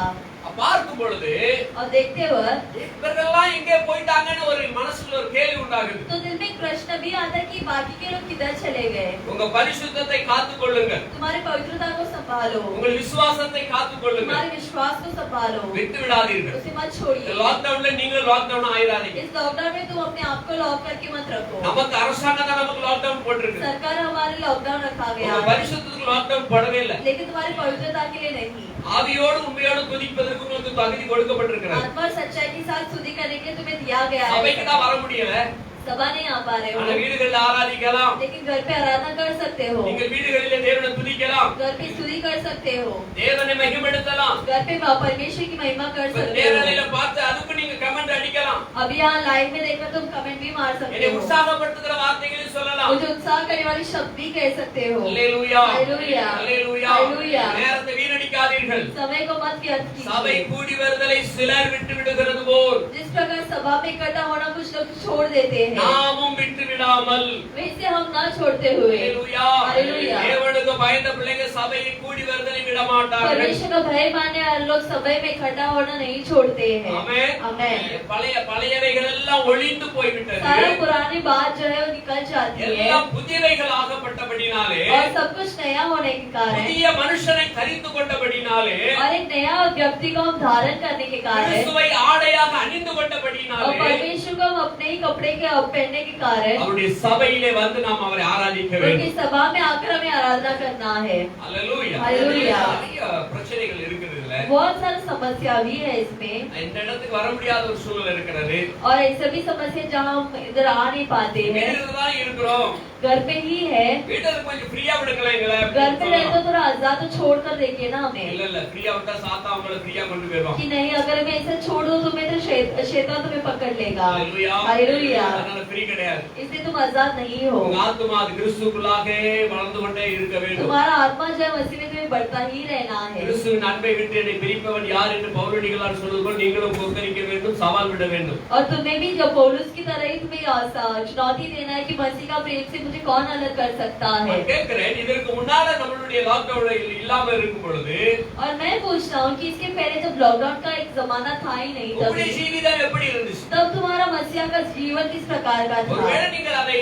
பார்க்கும் பொழுது और देखते वक्त இவர்கள்லாம் எங்கே போயிட்டாங்கன்னு ஒரு மனசுல ஒரு கேள்வி உண்டாகுது. तो दिल में एक प्रश्न भी आता है कि बाकी के लोग किधर चले गए உங்க பரிசுத்தத்தை காத்துக்கொள்ளுங்கள். तुम्हारी पवित्रता को संभालो உங்கள் விசுவாசத்தை காத்துக்கொள்ளுங்கள். तुम्हारे विश्वास को संभालो விட்டு விடாதீர்கள். उसे मत छोड़िए லாக்டவுன்ல நீங்க லாக்டவுன் ஆயிராதீங்க. इस लॉकडाउन में तुम अपने आप को लॉक करके मत रखो நமக்கு அரசாங்கம் தான் நமக்கு லாக்டவுன் போட்டுருக்கு. सरकार हमारे लॉकडाउन रखा गया உங்க है பரிசுத்தத்துக்கு லாக்டவுன் போடவே இல்ல. लेकिन तुम्हारी पवित्रता के लिए नहीं ஆவியோடு உண்மையோடு துதிப்பதற்கு உங்களுக்கு தகுதி கொடுக்கப்பட்டிருக்கிறது. आत्मा और सच्चाई के साथ स्तुति करने के लिए तुम्हें दिया गया சபைக்கு है தான் வர முடியல. सभा नहीं आ पा रहे ஆனா हो, வீடுகளில் ஆராதிக்கலாம், लेकिन घर पे आराधना कर सकते हो, நீங்கள் வீடுகளிலே தேவனை துதிக்கலாம், घर पे स्तुति कर सकते हो, தேவனை மகிமைப்படுத்தலாம். घर पे परमेश्वर की महिमा कर सकते நேரலையில हो। பார்த்து அதுக்கு நீங்க கமெண்ட் அடிக்கலாம், अभी यहाँ लाइव में देखकर तुम कमेंट भी मार सकते என்னை हो, உற்சாகப்படுத்துகிற வார்த்தைகளை சொல்லலாம். मुझे उत्साह करने वाली शब्द भी कह सकते हो। அல்லேலூயா, हालेलुया, அல்லேலूயா. हालेलुया। நேரத்தை வீணடிக்காதீர்கள். समय को मत व्यर्थ சபை कीजिए। கூடி வருதலை சிலர் விட்டு விடுகிறது போல் जिस प्रकार सभा में इकट्ठा होना कुछ लोग छोड़ देते हैं, நாமும் விட்டு விடாமல், वैसे हम ना छोड़ते हुए, அல்லேலூயா, हालेलुया। தேவனுக்கு பயந்த பிள்ளைங்க சபையில் கூடி வருதலை விட மாட்டார்கள். परमेश्वर का भय मानने वाले लोग सभा में इकट्ठा होना नहीं छोड़ते हैं। ஆமென். आमेन। பழையவைகள் எல்லாம் ஒளிந்து போய்விட்டது, सारा पुरानी बात जो है वो निकल जाती है எல்லாம் புதியவைகள் ஆகப்பட்டபடினாலே, और सब कुछ नया होने के कारण புதிய மனுஷனை தரித்து கொண்டபடினாலே, और एक नया व्यक्ति को हम धारण करने के कारण கிறிஸ்துவை ஆடையாக அணிந்து और கொண்டபடினாலே, परमेश्वर को हम अपने ही कपड़े के पहनने के कारण அவருடைய சபையிலே வந்து நாம் அவரை ஆராதிக்க उनकी வேண்டும். सभा में आकर हमें आराधना करना है। அல்லேலூயா. அல்லேலூயா. நிறைய பிரச்சனைகள் இருக்குது இதுல. बहुत सारी समस्या भी है इसमें இந்த இடத்துக்கு வர முடியாத ஒரு சூழல் இருக்கிறது. और ऐसे भी समस्या जहाँ हम इधर आ नहीं पाते हैं, வீட்டுல தான் இருக்கிறோம், घर पे ही है। வீட்டுல கொஞ்சம் ஃப்ரீயா விடுங்களேன் எங்களை. घर पे रहे तो थोड़ा आजाद तो छोड़ कर देखिए ना हमें இல்ல இல்ல, ஃப்ரீயா விட்டா சாத்தா அவங்களை ஃப்ரீயா கொண்டு போயிடுவான். कि नहीं, अगर मैं ऐसे छोड़ दूं तो मैं तो शैतान तुम्हें पकड़ लेगा। அல்லேலூயா. हालेलुया। அதனால ஃப்ரீ கிடையாது. इसलिए तुम आजाद नहीं हो। உங்க ஆத்துமா அது கிறிஸ்துக்குள்ளாக வளர்ந்து கொண்டே இருக்க வேண்டும். तुम्हारा आत्मा जो है मसीह में तुम्हें बढ़ता ही रहना है। கிறிஸ்துவின் அன்பை விட்டு என்னை பிரிப்பவன் யார் என்று பவுலடிகளார் சொல்வது போல் நீங்களும் பொறுத்தரிக்க வேண்டும், சவால் விட வேண்டும். और तुम्हें भी जब पौलुस की तरह ही तुम्हें चुनौती देना है कि मसीह का प्रेम से मुझे कौन अलग कर सकता है। நான் கேட்கிறேன், இதற்கு முன்னால நம்மளுடைய லாக்டவுன் இல்லாம இருக்கும் பொழுது और मैं पूछता हूँ कि इसके पहले जब लॉकडाउन का एक जमाना था ही नहीं, உங்களுடைய ஜீவிதம் எப்படி இருந்துச்சு? तब तुम्हारा मसीहा का जीवन किस प्रकार का था? ஒருவேளை நீங்கள் அதை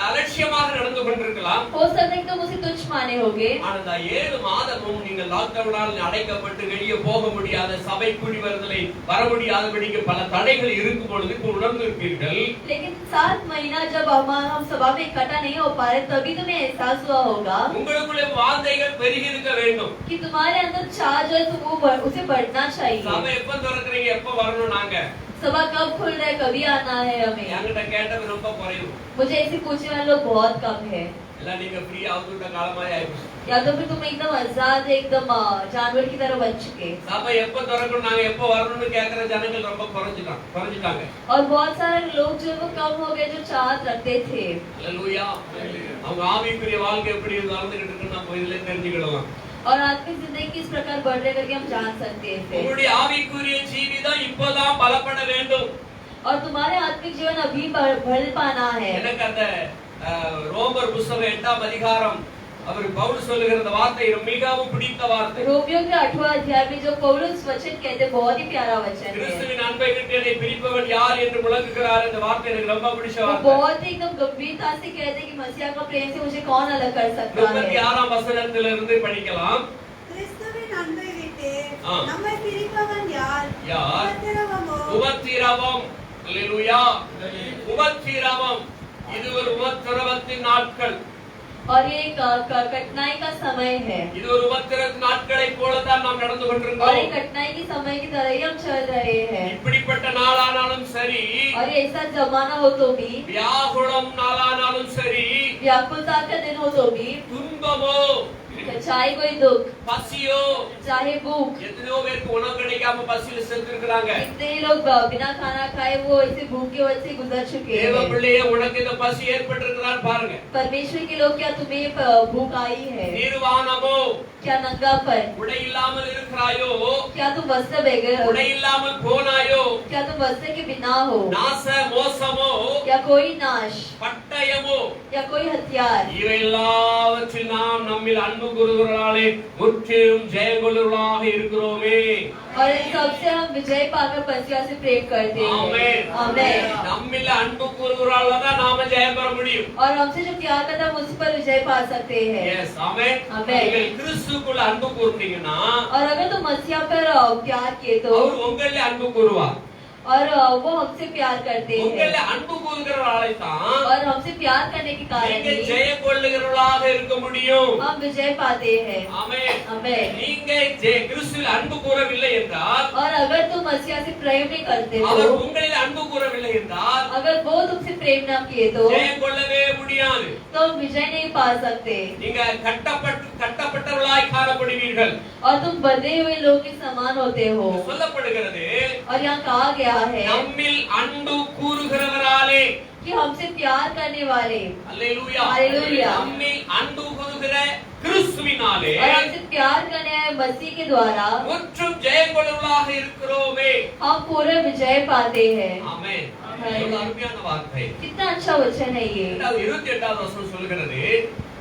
அலட்சியமாக நடந்து கொண்டிருக்கலாம். हो सकता है कि तुम उसे तुच्छ माने होगे, ஆனா இந்த 7 மாதமும் நீங்கள் லாக்டவுனால் அடைக்கப்பட்டு வெளியே போக முடியாத, சபை கூடி வருதலை வர முடியாதபடிக்கு பல தடைகள் இருக்கும் பொழுது இப்போ உணர்ந்திருப்பீர்கள். लेकिन 7 महीना जब हम सभा में इकट्ठा नहीं हो पा रहे, तभी तुम्हें एहसास हुआ होगा உங்களுக்குள்ளே வாஞ்சைகள் பெருகி இருக்க வேண்டும். कि तुम्हारे अंदर चाह जो है तो वो उसे बढ़ना चाहिए। சபை எப்ப திறக்கறீங்க, எப்ப வரணும்? நாங்க सभा कब खुल रहा है, कभी आना है हमें? என்கிட்ட கேட்டது ரொம்ப குறைவு. मुझे ऐसे पूछने वाले लोग बहुत कम है। எல்லாம் நீங்க ஃப்ரீ ஆகுதுட்ட காலமாய் ஆயிடுச்சு. या तो फिर तुम एकदम आजाद एकदम जानवर की तरह बन चुके। சபை எப்ப திறக்கணும், நாங்க எப்ப வரணும்னு கேக்குற ஜனங்கள் ரொம்ப குறைஞ்சிட்டாங்க. और बहुत सारे लोग जो वो कम हो गए जो चाहत रखते थे। அல்லேலூயா. அவங்க ஆவிக்குரிய வாழ்க்கை எப்படி வாழ்ந்துகிட்டு இருக்குன்னு நம்ம இதுல தெரிஞ்சுக்கலாம். और आत्मिक जिंदगी किस प्रकार बढ़ रहे करके हम जान सकते थे। உங்களுடைய ஆவிக்குரிய ஜீவிதம் இப்போதான் பலப்பட வேண்டும். और तुम्हारे आत्मिक जीवन अभी बढ़ पाना है। எனக்கு அந்த ரோமர் புத்தகம் 8ஆம் அதிகாரம் அவர் பவுல் சொல்லுகிற அந்த வார்த்தை மிகவும் பிடித்த வார்த்தை. रोमियो के 8वां अध्याय में जो पौलुस वचन कहते हैं, बहुत ही प्यारा वचन है। கிறிஸ்துவின் அன்பை விட்டு என்னை பிரிப்பவன் யார் என்று முழங்குகிறார். இந்த வார்த்தை எனக்கு ரொம்ப பிடிச்ச वो வார்த்தை. बहुत ही एकदम गंभीरता से कहते हैं कि मसीहा का प्रेम से मुझे कौन अलग कर सकता है। 36ஆம் வசனத்திலிருந்து படிக்கலாம். கிறிஸ்துவின் அன்பை விட்டு ஆ. நம்மை பிரிப்பவன் யார்? யார்? உபத்திரவமோ? உபத்திரவம். அல்லேலூயா. உபத்திரவம். இது ஒரு உபத்திரவத்தின் நாட்கள். और ये कठिनाई का समय है। இது ஒரு உபத்திரவத்தின் நாட்களை போலதான் நாம் நடந்து और ये கொண்டிருக்கிறோம். कठिनाई के समय की तरह ही हम चल रहे हैं। இப்படிப்பட்ட நாளானாலும் சரி, और ये ऐसा जमाना हो तो भी, வியாகுலம் நாளானாலும் சரி, व्याकुलता का दिन हो तो भी, துன்பமோ, चाहे कोई दुख, பசியோ, चाहे भूख, எத்தனையோ பேருக்கு உணவு கிடைக்காம பசியில செத்து இருக்கிறாங்க. कितने लोग बिना खाना खाए वो ऐसे भूख की वजह से गुजर चुके தேவ हैं। பிள்ளையே, உனக்கு இந்த பசி ஏற்பட்டிருக்கிறான்னு பாருங்க. परमेश्वर के लोग, क्या तुम्हें भूख आई है? நிர்வாணமோ, क्या नंगापन? உடை இல்லாமல் இருக்கிறாயோ, क्या तुम वस्त्र बगैर हो? உடை இல்லாமல் போனாயோ, क्या तुम वस्त्र के बिना हो? நாச மோசமோ, या कोई नाश, பட்டயமோ, या कोई हथियार? இவை எல்லாவற்றில் நாம் நம்மில் அன்பு கூறுகிறவர்களாலே முற்றிலும் ஜெயங்கொள்ளுவர்களாக இருக்கிறோமே. और इन सबसे हम विजय पाकर मसीहा से प्रेम करते हैं। ஆமென். आमेन। நம்மில் அன்பு கூறுகிறவர்களால தான் நாம ஜெயம் பெற முடியும். और हमसे जो प्यार करता है, हम उस पर विजय पा सकते हैं। எஸ், ஆமென். ஆமென். நீங்கள் கிறிஸ்துவுக்குள்ள அன்பு கூர்ந்தீங்கன்னா और अगर तुम मसीहा पर प्यार किए तो, அவர் உங்களிலே அன்பு கூறுவார். और वो हमसे प्यार करते உங்களிலே हैं, அன்பு கூறுகிறவர்களை தான் और हमसे प्यार करने के कारण நீங்க ही ஜெயம் கொள்ளுகிறவர்களாக இருக்க முடியும். हम विजय पाते हैं। ஆமென். आमेन। நீங்க கிறிஸ்துவில் அன்பு கூறவில்லை என்றால், और अगर तुम मसीह से प्रेम नहीं करते அவர் हो, உங்களில் அன்பு கூறவில்லை என்றால் अगर वो तुमसे प्रेम ना किए तो ஜெயம் கொள்ளவே முடியாது. तुम विजय नहीं पा सकते நீங்க கட்டப்பட்டவர்களாய் காணப்படுவீர்கள். और तुम बंधे हुए लोग के समान होते हो। சொல்லப்படுகிறது, और यहाँ कहा गया है நம்மில் அன்பு கூறுகிறவராலே, कि हमसे प्यार करने वाले, அல்லேலூயா, हालेलूया, நம்மில் அன்பு கூறுகிற கிறிஸ்துவினாலே और हमसे प्यार करने वाले मसीह के द्वारा முற்றும் ஜெயம் கொள்ளுகிறவர்களாக இருக்கிறோமே. हम पूरे विजय पाते हैं। ஆமென். ஆமென். எவ்வளவு அருமையான வார்த்தை. कितना अच्छा वचन है ये। 28வது வசனம் சொல்கிறது,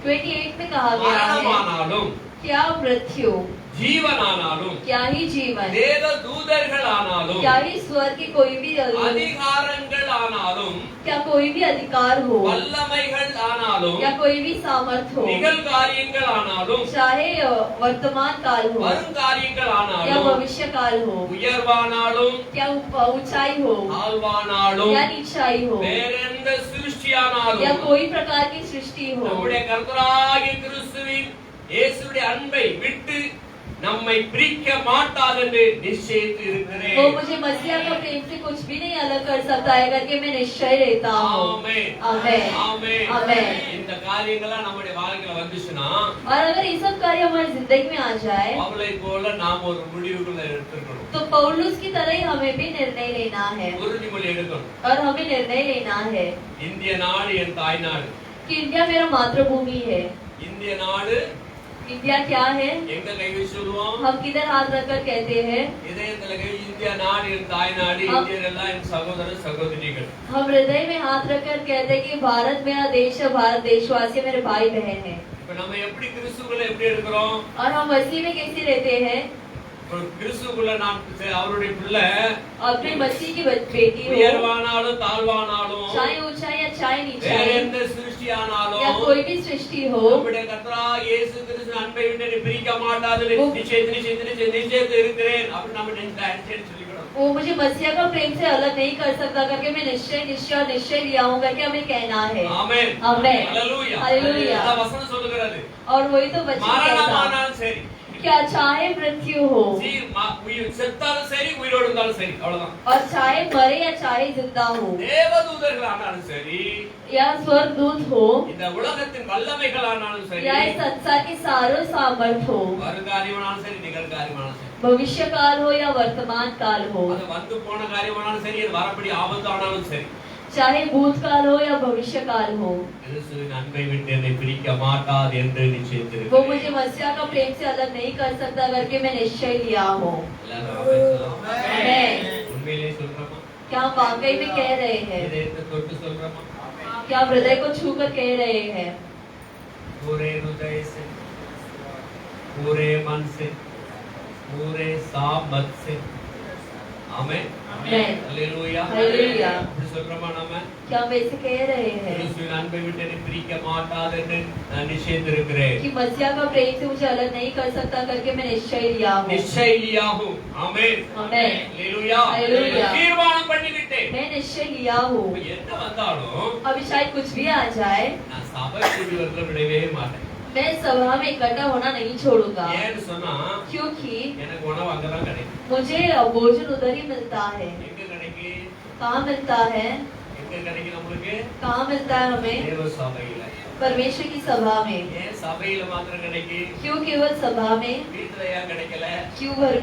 28 में कहा गया है, மரணமானாலும் क्या मृत्यु, ஜீவனானாலும் क्या ही जीवन, தேவ தூதர்கள் ஆனாலும் क्या ही स्वर्ग की कोई भी அதிகாரங்கள் ஆனாலும் क्या कोई भी अधिकार हो, வல்லமைகள் ஆனாலும் या कोई भी सामर्थ हो, நிகழ்காரியங்கள் ஆனாலும் चाहे वर्तमान काल हो வருங்காரியங்கள் या ஆனாலும் भविष्य काल हो, உயர்வானாலும் क्या ऊंचाई हो தாழ்வானாலும் या नीचाई हो, வேற எந்த या சிருஷ்டியானாலும் कोई प्रकार की सृष्टि हो, நம்முடைய கர்த்தராகிய கிறிஸ்துவின் இயேசுவின் அன்பை விட்டு நம்மை பிரிக்க மாட்டாது என்று நிச்சயித்து இருக்கிறேன். वो मुझे मसीहा का प्रेम से कुछ भी नहीं अलग कर सकता है करके मैं निश्चय रहता हूँ। ஆமென். आमेन। ஆமென். आमेन। இந்த காரியங்கள்லாம் நம்முடைய வாழ்க்கையில வந்துச்சுன்னா, और अगर ये सब कार्य हमारी जिंदगी में आ जाए அவளை போல நாம் ஒரு முடிவுகளை எடுத்துக்கணும். तो पौलुस की तरह ही हमें भी निर्णय लेना है உறுதிமொழி எடுக்கணும். और हमें निर्णय लेना है இந்திய நாடு என் தாய் நாடு. कि इंडिया मेरा मातृभूमि है। இந்திய நாடு इंडिया क्या है? எங்க கை வச்சு சொல்லுவோம்? हम किधर हाथ रखकर कहते हैं? இதயத்துல கை, இந்திய நாடு என் தாய் நாடு, இந்தியர் எல்லாம் என் சகோதர சகோதரிகள். हम हृदय में हाथ रखकर कहते हैं कि भारत मेरा देश है, भारत देशवासी मेरे भाई बहन है। இப்ப நம்ம எப்படி கிறிஸ்துவுக்குள்ள எப்படி இருக்கிறோம்? और हम मसीह में कैसे रहते हैं? ஒரு கிறிஸ்துவுக்குள்ள நாம் அவருடைய பிள்ளை अपने मसीह की बेटी हो, உயர்வானாலும் தாழ்வானாலும் चाहे ऊंचाई या चाहे வேற नीचाई எந்த சிருஷ்டியானாலும் या कोई भी सृष्टि हो, நம்முடைய கர்த்தராகிய இயேசு கிறிஸ்து அன்பை விட்டு என்னை பிரிக்க மாட்டாது நிச்சயத்து இருக்கிறேன் அப்படி நம்ம நிச்சயம் சொல்லிக்கிறோம். वो मुझे मसीहा का प्रेम से अलग नहीं कर सकता करके मैं निश्चय निश्चय और निश्चय लिया हूँ करके हमें कहना है। ஆமென். आमेन। ஹalleluya. हालेलुया। அதான் வசனம் சொல்லுகிறது. और वही तो वचन कहता है, மரணமானாலும் சரி, क्या चाहे मृत्यु हो செத்தாலும் சரி, உயிரோடு இருந்தாலும் சரி, அவ்வளவுதான். और चाहे मरे या चाहे जिंदा हो, தேவதூதர்கள் ஆனாலும் சரி, या स्वर्गदूत हो இந்த உலகத்தின் வல்லமைகள் ஆனாலும் சரி, या इस संसार के सारों सामर्थ हो, வருங்காரியமானாலும் சரி, நிகழ்காரியமானாலும் சரி, भविष्य काल हो या वर्तमान काल हो, அது வந்து போன காரியமானாலும் சரி, அது வரப்படி ஆபத்து ஆனாலும் சரி, चाहे भूतकाल हो या भविष्य काल हो, கிறிஸ்துவின் அன்பை விட்டு என்னை பிரிக்க மாட்டாது என்று वो நிச்சயித்திருக்கிறேன். मुझे मसीहा का प्रेम से अलग नहीं कर सकता करके मैं निश्चय लिया हूँ। எல்லாரும் ஆமென் சொல்லுங்க. आमेन। உண்மையிலே சொல்றோமா? क्या हम वाकई में कह रहे हैं? இதயத்தை தொட்டு சொல்றோமா? क्या हम हृदय को छूकर कह रहे हैं? पूरे हृदय से, पूरे मन से, पूरे सामर्थ से, आमेन, आमेन। Hallelujah, hallelujah. அப்படி சொல்றோமா நாம? क्या हम ऐसे कह रहे हैं கிறிஸ்துவின் அன்பை விட்டு என்னை பிரிக்க மாட்டாது என்று நான் நிச்சயித்திருக்கிறேன். कि मसीहा का प्रेम से मुझे अलग नहीं कर सकता करके मैं निश्चय लिया हूँ। நிச்சய लिया हूं, आमेन, आमेन। Hallelujah, hallelujah. தீர்மானம் பண்ணிவிட்டேன். मैं निश्चय लिया हूँ। என்ன வந்தாலும் अभी शायद कुछ भी आ जाए, நான் சபை கூடி வரல விடவே மாட்டேன். मैं सभा में इकट्ठा होना नहीं छोड़ूंगा, ஏன்னு சொன்னா क्योंकि எனக்கு உணவு அங்கதான் கிடைக்கும். मुझे भोजन उधर ही मिलता है। எங்க கிடைக்கும்? कहाँ मिलता है? எங்க கிடைக்கும் நம்மளுக்கு? कहाँ मिलता है हमें? தேவ சபையில. परमेश्वर की सभा में। ஏன் சபையில மாத்திரம் கிடைக்கும்? क्यों केवल सभा में? வீட்டுல ஏன் கிடைக்கல? क्यों घर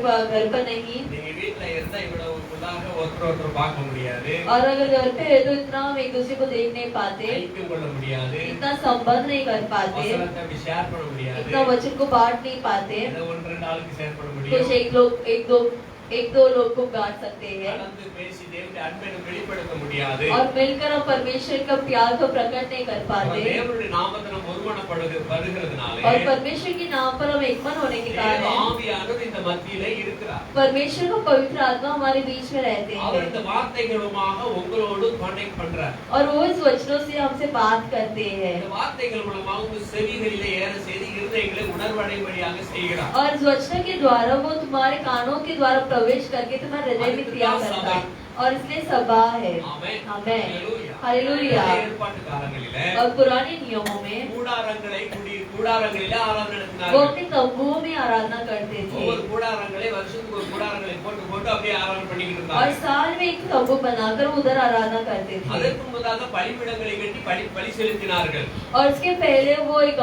पर नहीं? நீங்க வீட்டுல இருந்தா இவ்வளவு உள்ளாக ஒருத்தர் பார்க்க முடியாது, और अगर घर पे है तो इतना हम एक दूसरे को देख नहीं पाते, ஐக்கியம் கொள்ள முடியாது, इतना संबंध नहीं कर पाते, வசனத்தை அப்படி ஷேர் பண்ண முடியாது, इतना वचन को बांट नहीं पाते, ஏதோ ஒன்று ரெண்டு ஆளுக்கு ஷேர் பண்ண कुछ முடியும், एक दो लोग को बांट सकते हैं, கலந்து பேசி தேவனுடைய அன்பை நம்ம வெளிப்படுத்த முடியாது, और मिलकर हम परमेश्वर का प्यार को प्रकट नहीं कर पाते, தேவனுடைய நாமத்தை நம்ம ஒருமனப்படுகிறதுனாலே और परमेश्वर के नाम पर हम एकमन होने के தேவ कारण ஆவியானவர் இந்த மத்தியிலே இருக்கிறார். परमेश्वर का पवित्र आत्मा हमारे बीच में रहते அவர் हैं, இந்த வார்த்தைகளுமாக உங்களோடு கனெக்ட் பண்றார். और वो इस वचनों से हमसे बात करते हैं, இந்த வார்த்தைகள் மூலமாக உங்க செவிகளிலே ஏற செய்து இருதயங்களை உணர்வடைம்படியாக செய்கிறார். और इस वचन के द्वारा वो तुम्हारे कानों के द्वारा प्रवेश करके तुम्हारे हृदय में क्रिया करता है, और इसलिए सभा है। ஆமென். आमेन। ஹalleluya. हालेलुया। ஏற்பாட்டு காலங்களிலே और पुराने नियमों में கூடாரங்களிலே ஆராதனை वो நடத்தினார்கள். अपने तंबुओं में आराधना करते थे ஒவ்வொரு கூடாரங்களை வருஷத்துக்கு ஒரு கூடாரங்களை போட்டு போட்டு அப்படியே ஆராதனை பண்ணிக்கிட்டு और இருந்தாங்க. साल में एक तंबू बनाकर उधर आराधना करते थे அதற்கு முன்னதாக பலிபீடங்களை கட்டி பலி செலுத்தினார்கள். और उसके पहले वो एक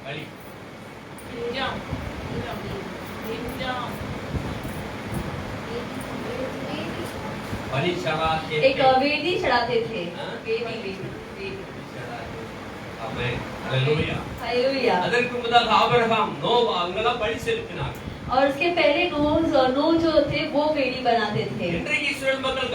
பலி பலி चढ़ाते एक वेदी चढ़ाते थे हाँ? वेदी ஆமென். ஹalleluya. हालेलुया அதற்கு முன்னதாக ஆபிரகாம் நோவா அவங்கெல்லாம் பலி செலுத்தினார்கள். और उसके पहले नूह जो थे वो वेदी बनाते थे இன்றைக்கு இஸ்ரவேல் மக்கள்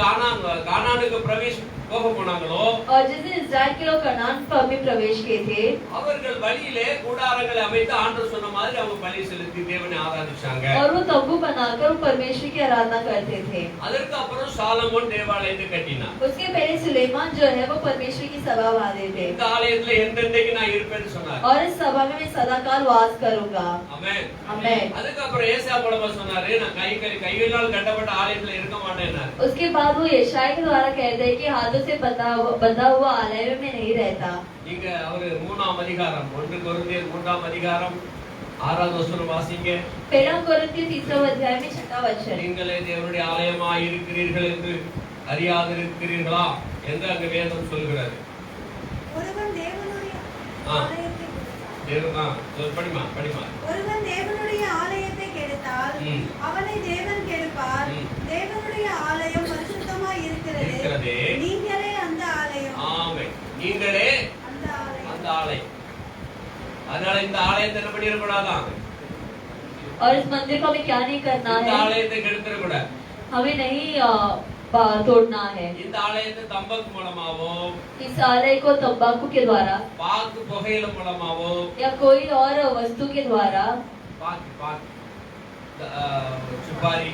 கானானுக்கு பிரவேசம் போக போனாங்களோ और जिस दिन इस्राएल के लोग कनान में प्रवेश किए थे அவர்கள் வழியிலே கூடாரங்களை அமைத்து ஆண்டவர் சொன்ன மாதிரி அவங்க பலி செலுத்தி தேவனை ஆராதிச்சாங்க. और वो तंबू बनाकर वो परमेश्वर की आराधना करते थे அதற்கு அப்புறம் சாலமோன் தேவாலயத்தை கட்டினார். उसके पहले सुलेमान जो है वो परमेश्वर की सभा बांधे थे இந்த ஆலயத்துல எந்தெந்தைக்கு நான் இருப்பேன்னு சொன்னார். और इस सभा में मैं सदाकाल वास करूंगा ஆமென். आमेन அதுக்கு அப்புறம் ஏசாயா மூலமா சொன்னாரு நான் கையினால் கட்டப்பட்ட ஆலயத்துல இருக்க மாட்டேன்னாரு. उसके बाद वो यशायाह के द्वारा कहते हैं कि हाथों से बंधा हुआ आलय में नहीं रहता நீங்க அவரு 3ஆம் அதிகாரம் 1 கொரிந்தியர் 3ஆம் அதிகாரம் 6வது வசனம் வாசிங்க. पहला कोरिन्थियों 3 अध्याय में 6 वचन நீங்களே தேவனுடைய ஆலயமாய் இருக்கிறீர்கள் என்று அறியாதிருக்கிறீர்களா என்று அங்க வேதம் சொல்கிறது. ஒருவன் தேவனுடைய ஆ. ஆலயத்தை கெடுத்தால் படிமா ஒருவன் தேவனுடைய ஆலயத்தை கெடுத்தால் ம். அவனை தேவன் கெடுப்பார். ம். தேவனுடைய ஆலயம் பரிசுத்தமாய் இருக்கிறது. இருக்கிறதே. நீங்களே அந்த ஆலயம். ஆமென். நீங்களே அந்த ஆலயம். அந்த ஆலயம். அதனால இந்த ஆலயத்தை என்ன பண்ணிடக்கூடாதான்? और इस मंदिर को हमें क्या नहीं करना இந்த है ஆலயத்தை கெடுத்துடக்கூடாது. हमें नहीं तोड़ना है இந்த ஆலயத்தை தம்பக்கு மூலமாவோ इस आलय को तंबाकू के द्वारा பாக்கு புகையில மூலமாவோ या कोई और वस्तु के द्वारा பாக்கு சுப்பாரி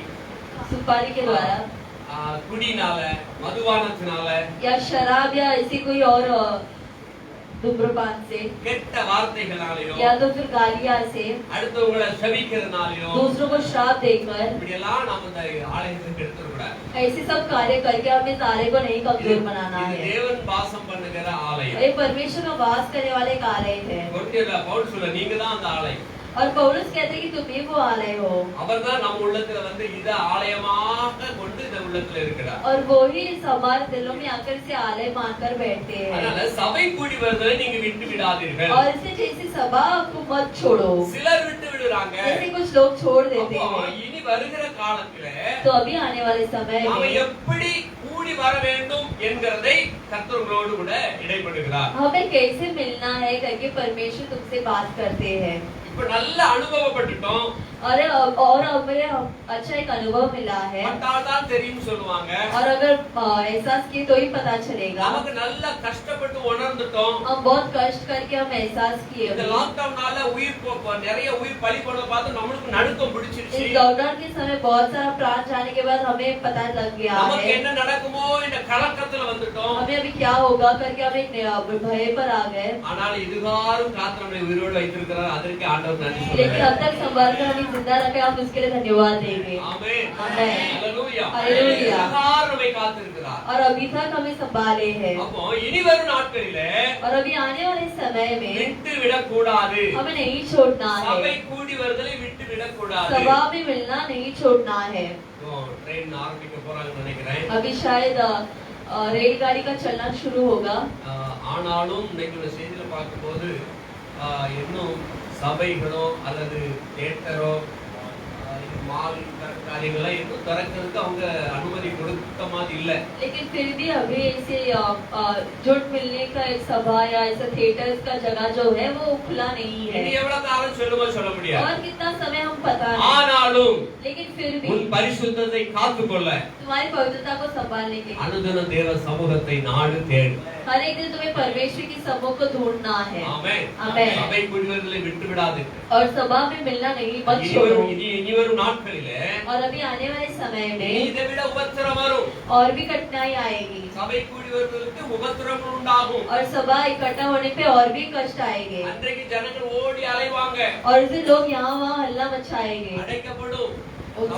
सुपारी के द्वारा குடினால மதுபானத்தினால या शराब या ऐसी कोई और धूम्रपान से கெட்ட வார்த்தைகளாலேயோ या तो फिर गालियां से அடுத்தவங்களை சபிக்கிறதுனாலயோ दूसरों को श्राप देकर இப்படி எல்லாம் நாம இந்த ஆலயத்தை கெடுத்துடக்கூடாது. ऐसे सब कार्य करके हमें इस आलय को नहीं कमजोर बनाना இது है தேவன் வாசம் பண்ணுகிற ஆலயம். ये परमेश्वर का वास करने वाले एक आलय है கொரிந்தியர்ல பவுல் சொல்ல நீங்க தான் அந்த ஆலயம். और पौलुस कहते हैं कि तुम ही वो आलय हो அவர்தான் நம்ம உள்ளத்துல வந்து இத ஆலயமாக கொண்டு இந்த உள்ளத்துல இருக்கிறார். और वो ही हमारे दिलों में आकर इसे आलय मानकर बैठते हैं அதனால சபை கூடி வருவதை நீங்க விட்டு விடாதீர்கள். और इसे जैसे सभा को मत छोड़ो சிலர் விட்டு விடுறாங்க. जैसे कुछ लोग छोड़ देते அப்போ हैं இனி வருகிற காலத்துல तो अभी आने वाले समय நாம में எப்படி கூடி வர வேண்டும் என்கிறதை கர்த்தர் உங்களோடு கூட இடைப்படுகிறார். हमें कैसे मिलना है करके परमेश्वर तुमसे बात करते हैं இப்ப நல்ல அனுபவப்பட்டுட்டோம். और हमें अच्छा एक अनुभव मिला है மத்தாதான் தெரியும் சொல்லுவாங்க. और अगर एहसास किए तो ही पता चलेगा நமக்கு நல்ல கஷ்டப்பட்டு உணர்ந்துட்டோம். हम बहुत कष्ट करके हम एहसास किए இந்த லாக்டவுனால நிறைய உயிர் பலி போட பார்த்து நம்மளுக்கு நடுக்கம் பிடிச்சிருச்சு. इस लॉकडाउन के समय बहुत सारा प्राण जाने के बाद हमें पता लग गया நமக்கு है என்ன நடக்குமோ இந்த கலக்கத்துல வந்துட்டோம். हमें अभी क्या होगा करके हम एक भय पर आ गए ஆனால் இதுகாரும் காத்து நம்மை உயிரோடு வைத்திருக்கிறார். அதற்கு ஆண்டவர் நன்றி लेकिन சொல்லுகிறார். अब तक संभाल कर हमें जिंदा रखे हम उसके लिए धन्यवाद देंगे ஆமென். ஆமென். ஹalleluya. ஹalleluya. இதுகாரும் நம்மை காத்திருக்கிறார். और अभी तक हमें संभाले हैं அப்போ இனி வரும் நாட்களிலே और अभी आने वाले समय में விட்டு விடக்கூடாது. हमें नहीं छोड़ना சபை है கூடி வருதலை விட்டு விடக்கூடாது. सभा में मिलना नहीं छोड़ना है ட்ரெயின் ஆரம்பிக்க போறாங்கன்னு நினைக்கிறேன். अभी शायद रेलगाड़ी का चलना शुरू होगा ஆனாலும் இன்னைக்கு ஒரு செய்தியில பார்க்கும்போது இன்னும் சபைகளோ அல்லது தியேட்டரோ மால் காரியங்களோ இன்னும் திறக்கிறதுக்கு அவங்க அனுமதி கொடுத்த மாதிரி இல்ல. लेकिन फिर भी अभी ऐसे जुट मिलने का एक सभा या ऐसा थिएटर्स का जगह जो है वो खुला नहीं இனி है எவ்வளவு காலம் சொல்லுமோ சொல்ல முடியாது. और कितना समय हम पता नहीं ஆனாலும் लेकिन फिर भी உன் பரிசுத்தத்தை காத்துக்கொள்ள तुम्हारी पवित्रता को संभालने के लिए அனுதின தேவ சமூகத்தை நாடு தேடு. हर एक दिन तुम्हें परमेश्वर की समूह को ढूंढना है ஆமென். ஆமென். சபை கூடி வருதலை விட்டு விடாதே. और सभा में मिलना नहीं मत छोड़ो இனி வரும் நாட்களிலே और अभी आने वाले समय में இதை விட உபத்திரம் வரும். और भी कठिनाई आएगी சபை கூடி வருவதற்கு உபத்திரங்கள் உண்டாகும். और सभा इकट्ठा होने पे और भी कष्ट आएंगे அன்றைக்கு ஜனங்கள் ஓடி அலைவாங்க. और इसे लोग यहाँ वहाँ हल्ला मचाएंगे அடைக்கப்படும்.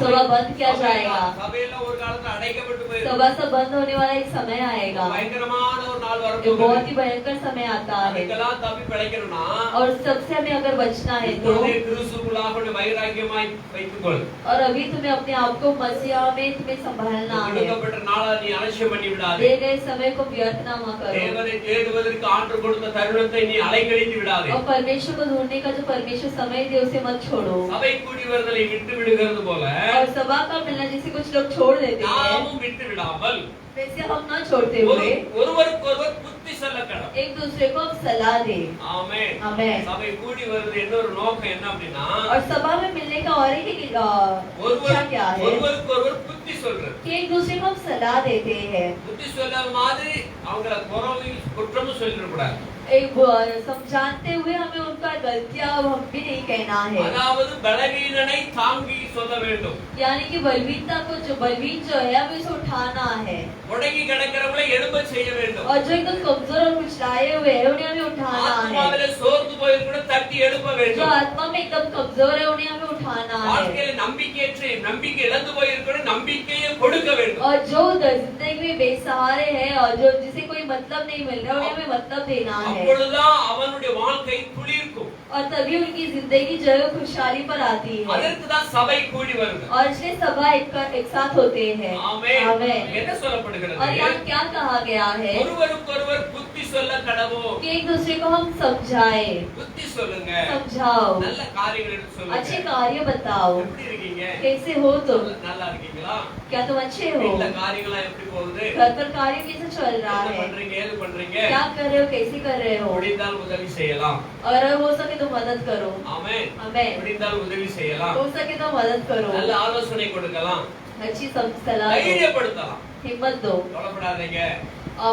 सभा बंद किया जाएगा சபையில ஒரு காலத்துல அடைக்கப்பட்டு போயிடும். सभा से बंद होने वाला एक समय आएगा பயங்கரமான ஒரு நாள் ये வரப்போகுது. बहुत ही भयंकर समय आता है அதுக்கெல்லாம் தப்பி பிழைக்கணும்னா और सबसे हमें अगर बचना है तो இப்பொழுதே கிறிஸ்துவுக்குள்ளாக உன்னை வைராக்கியமாய் வைத்துக்கொள். और अभी तुम्हें अपने आप को मसीहा में तुम्हें संभालना है। கொடுக்கப்பட்ட நாளை நீ அலட்சியம் பண்ணி விடாதே. दिए गए समय को व्यर्थ ना करो தேவனை தேடுவதற்கு ஆண்டு கொடுத்த தருணத்தை நீ அலைக்கழித்து விடாதே. और परमेश्वर को ढूंढने का जो परमेश्वर समय दे उसे मत छोड़ो। சபை கூடி வருதலை விட்டு விடுகிறது போல और सभा का मिलना जैसे कुछ लोग छोड़ देते हैं நாமும் விட்டு விடாமல் वैसे हम ना छोड़ते हुए ஒருவருக்கொருவர் புத்தி சொல்ல கடவுள். एक दूसरे को हम सलाह दे। ஆமென். आमेन। சபை கூடி வருது இன்னொரு நோக்கம் என்ன அப்படின்னா और सभा में मिलने का और एक इच्छा क्या है ஒருவருக்கொருவர் புத்தி சொல்றது. कि एक दूसरे को हम सलाह देते हैं। புத்தி சொல்ற மாதிரி அவங்கள குற்றமும் சொல்லிடக்கூடாது. एक समझाते हुए हमें उनका गलतियां हम भी नहीं कहना है। அதாவது பலவீனனை தாங்கி சொல்ல வேண்டும். यानी कि बलवीनता को जो बलवीन जो है हमें उसे उठाना है முடங்கி கிடக்கிறவங்களை எழும்ப செய்ய வேண்டும். और जो एकदम कमजोर और कुचलाए हुए हैं उन्हें हमें उठाना है। ஆத்மாவிலே சோர்ந்து போயிருக்கிற தட்டி எழுப்ப जो வேண்டும். आत्मा में एकदम कमजोर है उन्हें हमें उठाना है। வாழ்க்கையில நம்பிக்கை இழந்து போயிருக்கிற நம்பிக்கையை கொடுக்க வேண்டும். और जो जिंदगी में बेसहारे हैं और जो जिसे कोई मतलब नहीं मिल रहा उन्हें हमें मतलब देना है। அப்பொழுதுதான் அவனுடைய வாழ்க்கை துளிர்க்கும். और तभी उनकी जिंदगी जो है खुशहाली पर आती है। அதற்கு தான் சபை கூடி வருது. और इसलिए सभा एक साथ होते हैं। ஆமென். आमेन। என்ன சொல்லப்படுகிறது? और यहाँ क्या कहा गया है ஒருவருக்கொருவர் புத்தி சொல்ல கடவோம். कि एक दूसरे को हम समझाए। புத்தி சொல்லுங்க. समझाओ। நல்ல காரியங்களை சொல்லுங்க. अच्छे कार्य बताओ। எப்படி இருக்கீங்க? कैसे हो तुम? நல்லா இருக்கீங்களா? क्या तुम अच्छे हो? வீட்ல காரியங்களா எப்படி போகுது? घर पर कार्य कैसे चल रहा என்ன है? பண்றீங்க? ஏது பண்றீங்க? क्या कर रहे हो? कैसे कर रहे हो? முடிந்தால் உதவி செய்யலாம். और हो सके तो मदद करो। ஆமென். आमेन। முடிந்தால் உதவி செய்யலாம். हो सके तो मदद करो। நல்ல ஆலோசனை கொடுக்கலாம். अच्छी सलाह दो। தைரியப்படுத்தலாம். हिम्मत दो। கவலைப்படாதீங்க.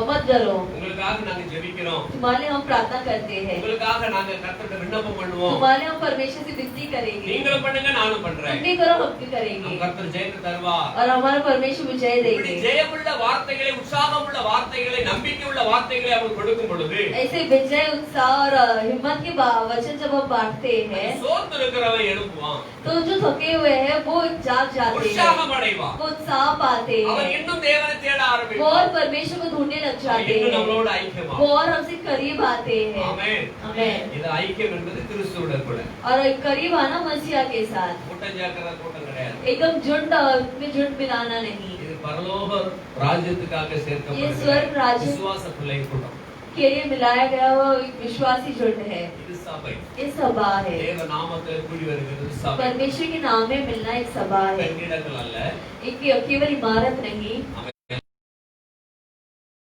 मत डरो। உங்களுக்காக நாங்க ஜெபிக்கிறோம். तुम्हारे हम प्रार्थना करते हैं। உங்களுக்காக நாங்க கர்த்தர்கிட்ட விண்ணப்பம் பண்ணுவோம். तुम्हारे हम परमेश्वर से विनती करेंगे। நீங்களும் பண்ணுங்க நானும் பண்றேன். तुम भी करो हम भी करेंगे। நம் கர்த்தர் ஜெயத்தை தருவார். और हमारा परमेश्वर विजय இப்படி देंगे। ஜெயமுள்ள வார்த்தைகளை உற்சாகமுள்ள வார்த்தைகளை நம்பிக்கையுள்ள வார்த்தைகளை அவர் கொடுக்கும் பொழுது ऐसे विजय उत्साह और हिम्मत के वचन जब हम बांटते हैं சோர்ந்து இருக்கிறவன் எழுப்புவான். तो जो थके हुए हैं वो जाग जाते हैं। உற்சாகம் அடைவான். वो उत्साह पाते அவன் हैं। இன்னும் தேவனை தேட वो और ஆரம்பிப்பான். परमेश्वर को ढूंढने लग அவன் जाते இன்னும் हैं। நம்மளோட वो ஐக்கியமாவான். और हमसे करीब आते हैं। ஆமென். आमेन। இது ஐக்கியம் என்பது கிறிஸ்துவுடன் கூட. और करीब आना मसीहा के साथ। கூட்டம் சேர்க்கிற கூட்டம் கிடையாது. एकदम झुंड में झुंड मिलाना नहीं। இது பரலோக ராஜ்யத்துக்காக ये स्वर्ग சேர்க்கப்படுகிற राज्य விசுவாச பிள்ளை கூட்டம். के लिए मिलाया गया वो एक विश्वासी झुंड है। இது சபை. ये सभा है। தேவ நாமத்தில் கூடி வருகிறது சபை. परमेश्वर के नाम में मिलना एक सभा है। கட்டிடங்கள் அல்ல. एक केवल इमारत नहीं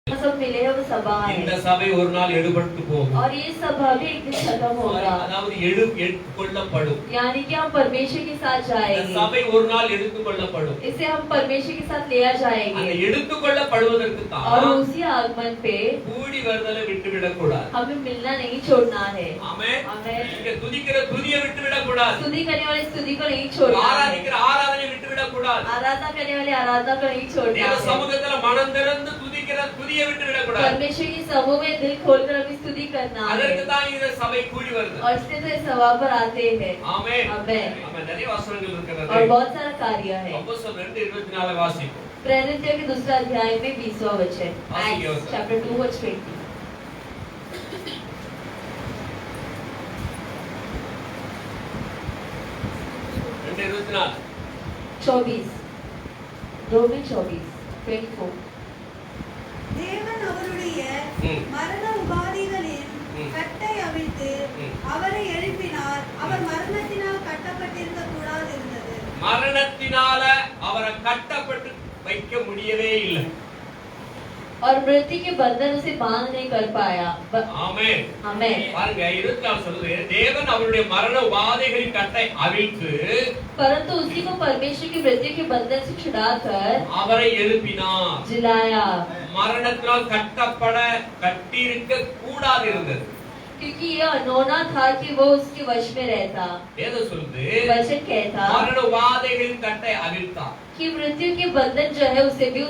सब मिले है वो सभा இந்த है। சபை ஒரு நாள் எடுபட்டு போகும். और ये सभा भी एक दिन खत्म होगा। அதாவது எடுத்துக்கொள்ளப்படும். यानी कि हम परमेश्वर के साथ இந்த जाएंगे। சபை ஒரு நாள் எடுத்துக்கொள்ளப்படும். इसे हम परमेश्वर के साथ लिया அந்த जाएंगे। எடுத்துக்கொள்ளப்படுவதற்கு और தான் उसी आगमन पे கூடி வருதலை விட்டுவிடக் கூடாது. हमें मिलना नहीं छोड़ना है। ஆமென். आमेन। இங்க துதிக்கிற துதியை விட்டுவிடக் கூடாது. स्तुति करने वाले स्तुति को नहीं छोड़ना है। ஆராதிக்கிற ஆராதனை விட்டுவிடக் கூடாது. आराधना करने वाले आराधना को नहीं छोड़ना தேவ है। சமூகத்துல மனம் திறந்து துதிக்கிற துதியை விட்டுவிடக் கூடாது. परमेश्वर के समूह में दिल खोलकर हमें स्तुति करना அதற்கு है। தான் இந்த சபை கூடி வருது. और इसलिए तो इस सभा पर आते हैं। ஆமென். आमेन। ஆமென். நிறைய வசனங்கள் இருக்கிறது. और बहुत सारा कार्य है। அப்போஸ்தலர் 2:24 வாசிப்போம். प्रेरितों के दूसरा अध्याय में 20वां वचन आगे होता है। चैप्टर 2 वर्स 20 2:24 24 2 में 24 24 தேவன் அவருடைய ம். மரண உபாதிகளின் ம். கட்டை அவிழ்த்து ம். அவரை எழுப்பினார். அவர் மரணத்தினால் கட்டப்பட்டிருக்க கூடாது இருந்தது. மரணத்தினால அவரை கட்டப்பட்டு வைக்க முடியவே இல்லை. और मृत्यु के बंधन उसे बांध नहीं कर पाया। ஆமென். आमेन। பாருங்க 24 சொல்லுது தேவன் அவருடைய மரண உபாதைகளின் கட்டை அவிழ்த்து परंतु उसी को परमेश्वर की मृत्यु के बंधन से छुड़ाकर அவரை எழுப்பினார். जिलाया மரணத்தினால் கட்டியிருக்க கூடாது இருந்தது. क्योंकि ये अनोना था कि वो उसके वश में रहता। ஏதோ சொல்லுது वचन कहता மரண உபாதைகளின் கட்டை அவிழ்த்தார். कि मृत्यु के बंधन जो है उसे भी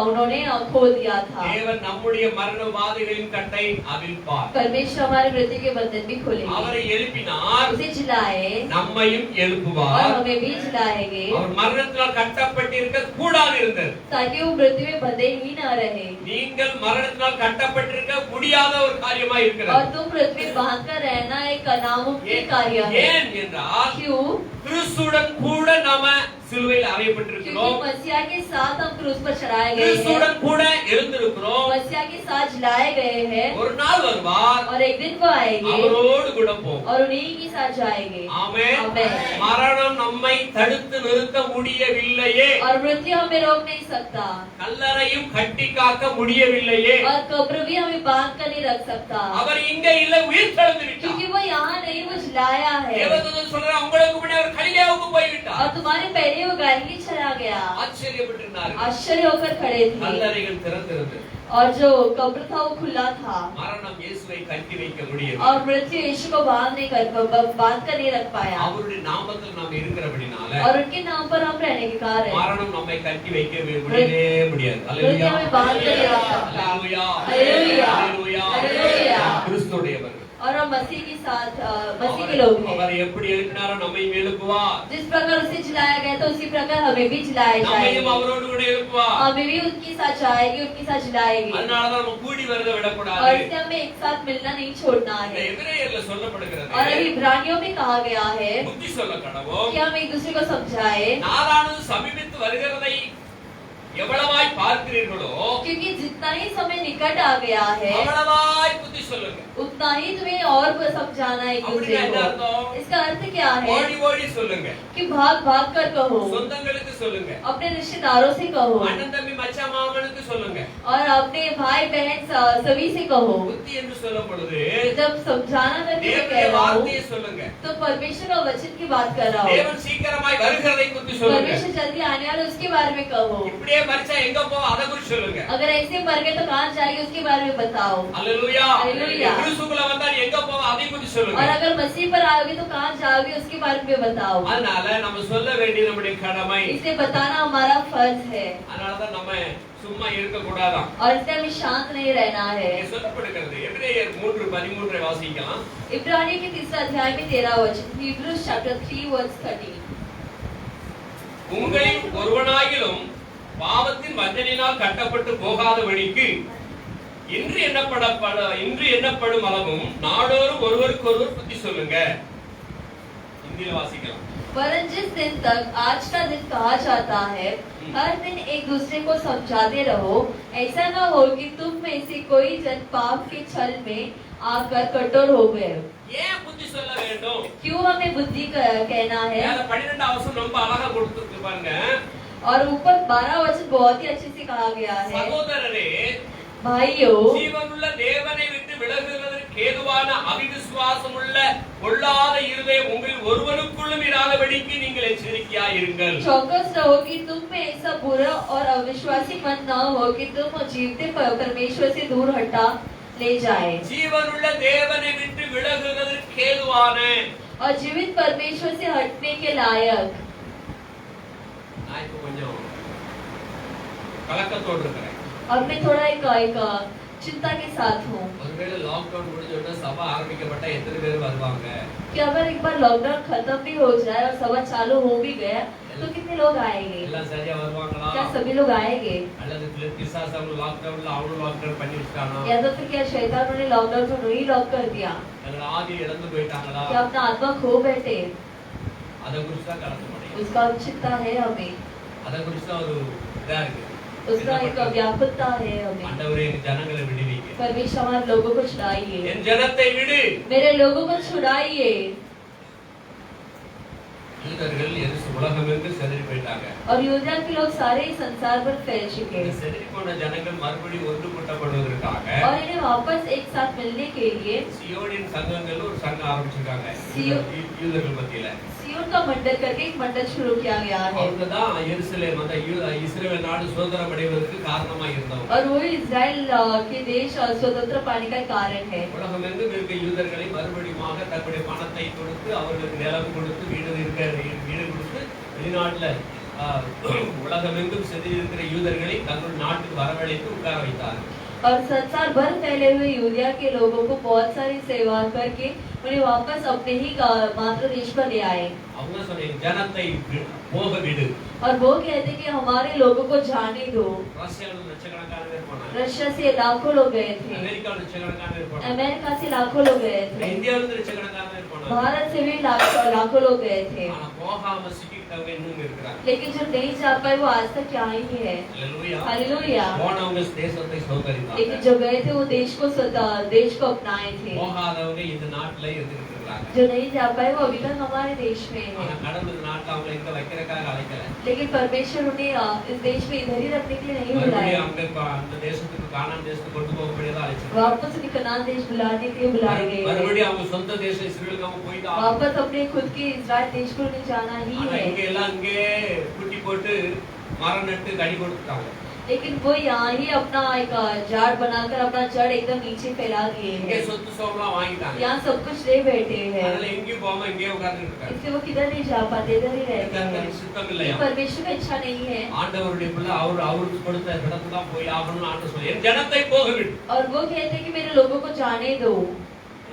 उन्होंने खो दिया था। தேவன் நம்முடைய மரண வாதைகளின் கட்டை அவிழ்ப்பார். परमेश्वर हमारे मृत्यु के बंधन भी खोलेंगे। அவரை எழுப்பினார், उसे जिलाए நம்மையும் और எழுப்புவார். हमें भी जिलाएंगे அவர் மரணத்தினால் கட்டப்பட்டிருக்க கூடாது இருந்தது. ताकि वो मृत्यु में बंधे ही न रहे। நீங்கள் மரணத்தினால் கட்டப்பட்டிருக்க முடியாத ஒரு காரியமா और இருக்கிறது. तुम पृथ्वी में बांध कर रहना एक नामुमकिन कार्य है। ஏன் என்றால் क्यों? கிறிஸ்துவுடன் கூட நாம சிலுவையில் क्योंकि அறையப்பட்டிருக்கிறோம். मसीहा के साथ हम क्रूस पर चढ़ाए गए हैं। கிறிஸ்துவுடன் கூட எழுந்திருக்கிறோம். मसीहा के साथ जिलाए गए हैं ஒரு நாள் வருவார், और एक दिन वो आएंगे அவரோடு கூட போவோம். और उन्हीं के साथ जाएंगे। ஆமென். आमेन। மரணம் நம்மை தடுத்து நிறுத்த முடியவில்லையே, और मृत्यु हमें रोक नहीं सकता கல்லறையும் கட்டி காக்க முடியவில்லையே. और कब्र भी हमें बांध कर नहीं रख सकता, அவர் இங்க இல்ல, உயிர் தெழுந்து விட்டார். क्योंकि वो यहाँ नहीं, वो जिलाया है। தேவதூதன் சொல்றார், உங்களுக்கு முன்னே அவர் கலிலேயாவுக்கு போய்விட்டார். और तुम्हारे पहले वो गैलीली चला गया। ஆச்சரியப்பட்டிருந்தார்கள். आश्चर्य होकर खड़े थे கல்லறைகள் திறந்திருந்தது. और जो कब्र था वो खुला था மரணம் இயேசுவை கட்டி வைக்க முடியவில்லை. और मृत्यु यीशु को बांध कर नहीं रख पाया। அவருடைய நாமத்தில் நாம் இருக்கிறபடினால और उनके नाम पर हम रहने के कारण மரணம் நம்மை கட்டி வைக்க முடியவே முடியாது. मृत्यु அல்லேலூயா, हमें बांध कर नहीं रख सकता। அல்லேலூயா, हालेलुया, அல்லேலூயா. हालेलुया। கிறிஸ்துவுடையவர்கள். और हम मसीह के साथ मसीह के लोग हैं। அவர் எப்படி எழுப்பினாரோ நம்மை எழுப்புவார். जिस प्रकार उसे जिलाया गया तो उसी प्रकार हमें भी जिलाए நம்மையும் जाएंगे। அவரோடு கூட எழுப்புவார். हमें भी उनके साथ जाएंगे, उनके साथ जिलाएंगे। அதனாலதான் நம்ம கூடி வரத और விடக்கூடாது. इससे हमें एक साथ मिलना नहीं छोड़ना இந்த है। எபிரேயர்ல சொல்லப்படுகிறது, और अभी इब्रानियों में कहा गया है புத்தி சொல்ல கடவோம். कि हम एक दूसरे को समझाए, நாளானது சமீபித்து வருகிறதை எவ்வளவாய் பார்க்கிறீர்களோ क्योंकि जितना ही समय निकट आ गया है அவ்வளவாய் புத்தி சொல்லுங்க. उतना ही तुम्हें और समझाना है एक दूसरे அப்படின்னா என்ன को। அர்த்தம்? इसका अर्थ क्या है ஓடி ஓடி சொல்லுங்க. कि भाग भाग कर कहो, சொந்தங்களுக்கு சொல்லுங்க. अपने रिश्तेदारों से कहो அண்ணன் தம்பி மச்சான் மாமனுக்கு சொல்லுங்க. और अपने भाई बहन सभी से कहो। புத்தி என்று சொல்லும் பொழுது जब समझाना करके मैं தேவனுடைய कह रहा हूँ வார்த்தையை சொல்லுங்க. तो परमेश्वर का वचन की बात कर रहा हूँ। தேவன் சீக்கிரமாய் வருகிறதை குறித்து சொல்லுங்க. परमेश्वर जल्दी आने वाले उसके बारे में कहो। இப்படியே மரிச்சா எங்க போவோம் அதை குறித்து சொல்லுங்க. अगर ऐसे मर गए तो कहाँ जाएंगे उसके बारे में बताओ। அல்லேலூயா. அல்லேலூயா. கிறிஸ்துக்குள்ள வந்தா நீ எங்க போவோம் அதை குறித்து और சொல்லுங்க. अगर मसीह पर आओगे तो कहाँ जाओगे उसके बारे में बताओ। அதனால நம்ம சொல்ல வேண்டியது நம்முடைய கடமை. इसे बताना हमारा फर्ज है அதனாலதான் நம்ம சும்மா இருக்க கூடாதாம். और इसलिए हमें शांत नहीं रहना है। இங்கே சொல்லப்படுகிறது எபிரேயர் 3:13 வாசிக்கலாம். इब्रानियों के 3 अध्याय में 13 वचन, Hebrews chapter 3 verse 13। உங்களில் ஒருவனாகிலும் பாவத்தின் வஞ்சனையினால் கட்டப்பட்டு போகாதபடிக்கு இன்று எண்ணப்படும் அளவும் நாடோறும் ஒருவருக்கொருவர் புத்தி சொல்லுங்க. இந்தியில வாசிக்கலாம். वरन जिस दिन तक आज का दिन कहा जाता है, हर दिन एक दूसरे को समझाते रहो, ऐसा न हो कि तुम में से कोई जन पाप के छल में आकर कठोर हो गए। ஏன் புத்தி சொல்ல வேண்டும்? क्यों हमें बुद्धि कहना है? மேல 12 வசனம் ரொம்ப அழகா கொடுத்திருக்கு பாருங்க. और ऊपर 12 वचन बहुत ही अच्छे से कहा गया है। சகோதரரே, भाइयों, ஜீவனுள்ள தேவனை விட்டு விலகுவதற்கு ஏதுவான அவிசுவாசமுள்ள பொல்லாத இருதயம் உங்களில் ஒருவனுக்குள்ளும் இராதபடிக்கு நீங்கள் எச்சரிக்கையாய் இருங்கள். चौकस रहो कि तुम में ऐसा बुरा और अविश्वासी मन न हो कि तुम जीवते परमेश्वर से दूर हटा ले जाए। ஜீவனுள்ள தேவனை விட்டு விலகுவதற்கு ஏதுவான, और जीवित परमेश्वर से हटने के लायक। நான் இப்ப கொஞ்சம் கலக்கத்தோடு இருக்கிறேன். अब मैं थोड़ा एक चिंता के साथ हूँ ஒருவேளை லாக்டவுன் முடிஞ்ச உடனே சபை ஆரம்பிக்கப்பட்டா எத்தனை பேர் வருவாங்க? कि अगर एक बार लॉकडाउन खत्म भी हो जाए और सभा चालू हो भी गया तो कितने लोग आएंगे? எல்லாம் சரியா வருவாங்களா? क्या सभी लोग आएंगे? அல்லது பிசாசு அவங்க லாக்டவுன்ல அவனும் லாக்டவுன் பண்ணி வச்சிட்டானா? या तो फिर क्या शैतान ने लॉकडाउन को नहीं लॉक कर दिया? அல்லது ஆதி இழந்து போயிட்டாங்களா? क्या अपना आत्मा खो बैठे? அதை குறித்து தான் கலந்து முடியும். उसका चिंता है हमें, அதை குறித்து தான் ஒரு இதா இருக்கு. उसका एक व्याकुलता है हमें। ஆண்டவரே என் ஜனங்களை விடுவீங்க. परमेश्वर हमारे लोगों को छुड़ाइए, என் ஜனத்தை விடு. मेरे लोगों को छुड़ाइए। யூதர்கள் உலகமெங்கு சிதறி போயிட்டாங்க. और यूदा के लोग सारे ही संसार पर फैल चुके இந்த हैं சிதறி போன ஜனங்கள் மறுபடியும் ஒன்று கூட்டப்படுவதற்காக और इन्हें वापस एक साथ मिलने के लिए சியோனின் சங்கங்கள் ஒரு சங்கம் ஆரம்பிச்சிருக்காங்க யூதர்கள் மத்தியில. सियोन का मंडल करके एक मंडल शुरू किया गया है அவங்க தான் எருசலேம் அந்த இஸ்ரவேல் நாடு சுதந்திரம் அடைவதற்கு காரணமா இருந்தவங்க. और वो इजराइल के देश स्वतंत्र पाने का कारण है। உலகமெங்கும் இருக்க யூதர்களை மறுபடியுமாக தங்களுடைய பணத்தை கொடுத்து அவர்களுக்கு நிலம் கொடுத்து வீடு கொடுத்து வெளிநாட்டுல உலகமெங்கும் சிதறியிருக்கிற யூதர்களை தங்கள் நாட்டுக்கு வரவழைத்து உட்கார வைத்தார்கள். और संसार भर फैले हुए यूदिया के लोगों को बहुत सारी सेवा करके उन्हें वापस अपने ही मातृ देश पर ले आए. அவங்க சொன்ன ஜனத்தை போக விடு. और वो कहते कि हमारे लोगों को जाने दो. ரஷ்யாவில் லட்சக்கணக்கான பேர் போனாங்க. रशिया से लाखों लोग गए थे. அமெரிக்காவில் லட்சக்கணக்கான பேர் போனாங்க. अमेरिका से लाखों लोग गए थे. இந்தியாவில் லட்சக்கணக்கான பேர் போனாங்க. भारत से भी लाखों लोग गए थे. ஆனா போகாம சிக்கிட்டவங்க இன்னும் இருக்கிறாங்க. लेकिन जो नहीं जा पाए वो आज तक यहाँ ही है. ஹalleluya. हालेलुया. போனவங்க தேசத்தை சோதரித்தாங்க. लेकिन जो गए थे वो देश को अपनाए थे. போகாதவங்க இந்த நாட்டுல இருந்துட்டு இருக்காங்க. जो नहीं जा पाए वो अभी तक हमारे देश में है. ஆனா கடவுள் இந்த நாட்டை அவங்களை இங்க வைக்கிறதுக்காக அழைக்கல. लेकिन परमेश्वर उन्हें इस देश में इधर ही रखने के लिए नहीं बुलाया. அந்த தேசத்துக்கு கானான் தேசத்துக்கு கொண்டு போகக்கூடியதா அழைச்சார். वापस उन्हें कनान देश बुलाने के लिए बुलाए गए. மறுபடியும் அவங்க சொந்த தேசம் இஸ்ரேலுக்கு அவங்க போயிட்டு वापस अपने खुद के इस्राएल देश को उन्हें जाना ही है. இங்க எல்லாம் இங்கே குட்டி போட்டு மரம் நட்டு கடி கொடுத்துட்டாங்க. लेकिन वो यहाँ ही अपना एक झाड़ बनाकर अपना जड़ एकदम नीचे फैला दिए இங்கே हैं. சொத்து சோகலாம் வாங்கிட்டாங்க. यहाँ सब कुछ ले बैठे हैं. அதனால எங்கேயும் போகாம இங்கே உட்கார்ந்துட்டு இருக்காங்க. इसलिए वो किधर नहीं जा पाते, इधर ही रहते हैं. கர்த்தருக்கு சித்தம் இல்லையா? परमेश्वर का इच्छा नहीं है. ஆண்டவருடைய பிள்ளை அவருக்கு கொடுத்த இடத்துல தான் போய் ஆகணும்னு ஆண்டவர் சொல்லி என் ஜனத்தை போக விடு. और वो कहते हैं कि मेरे लोगों को जाने दो,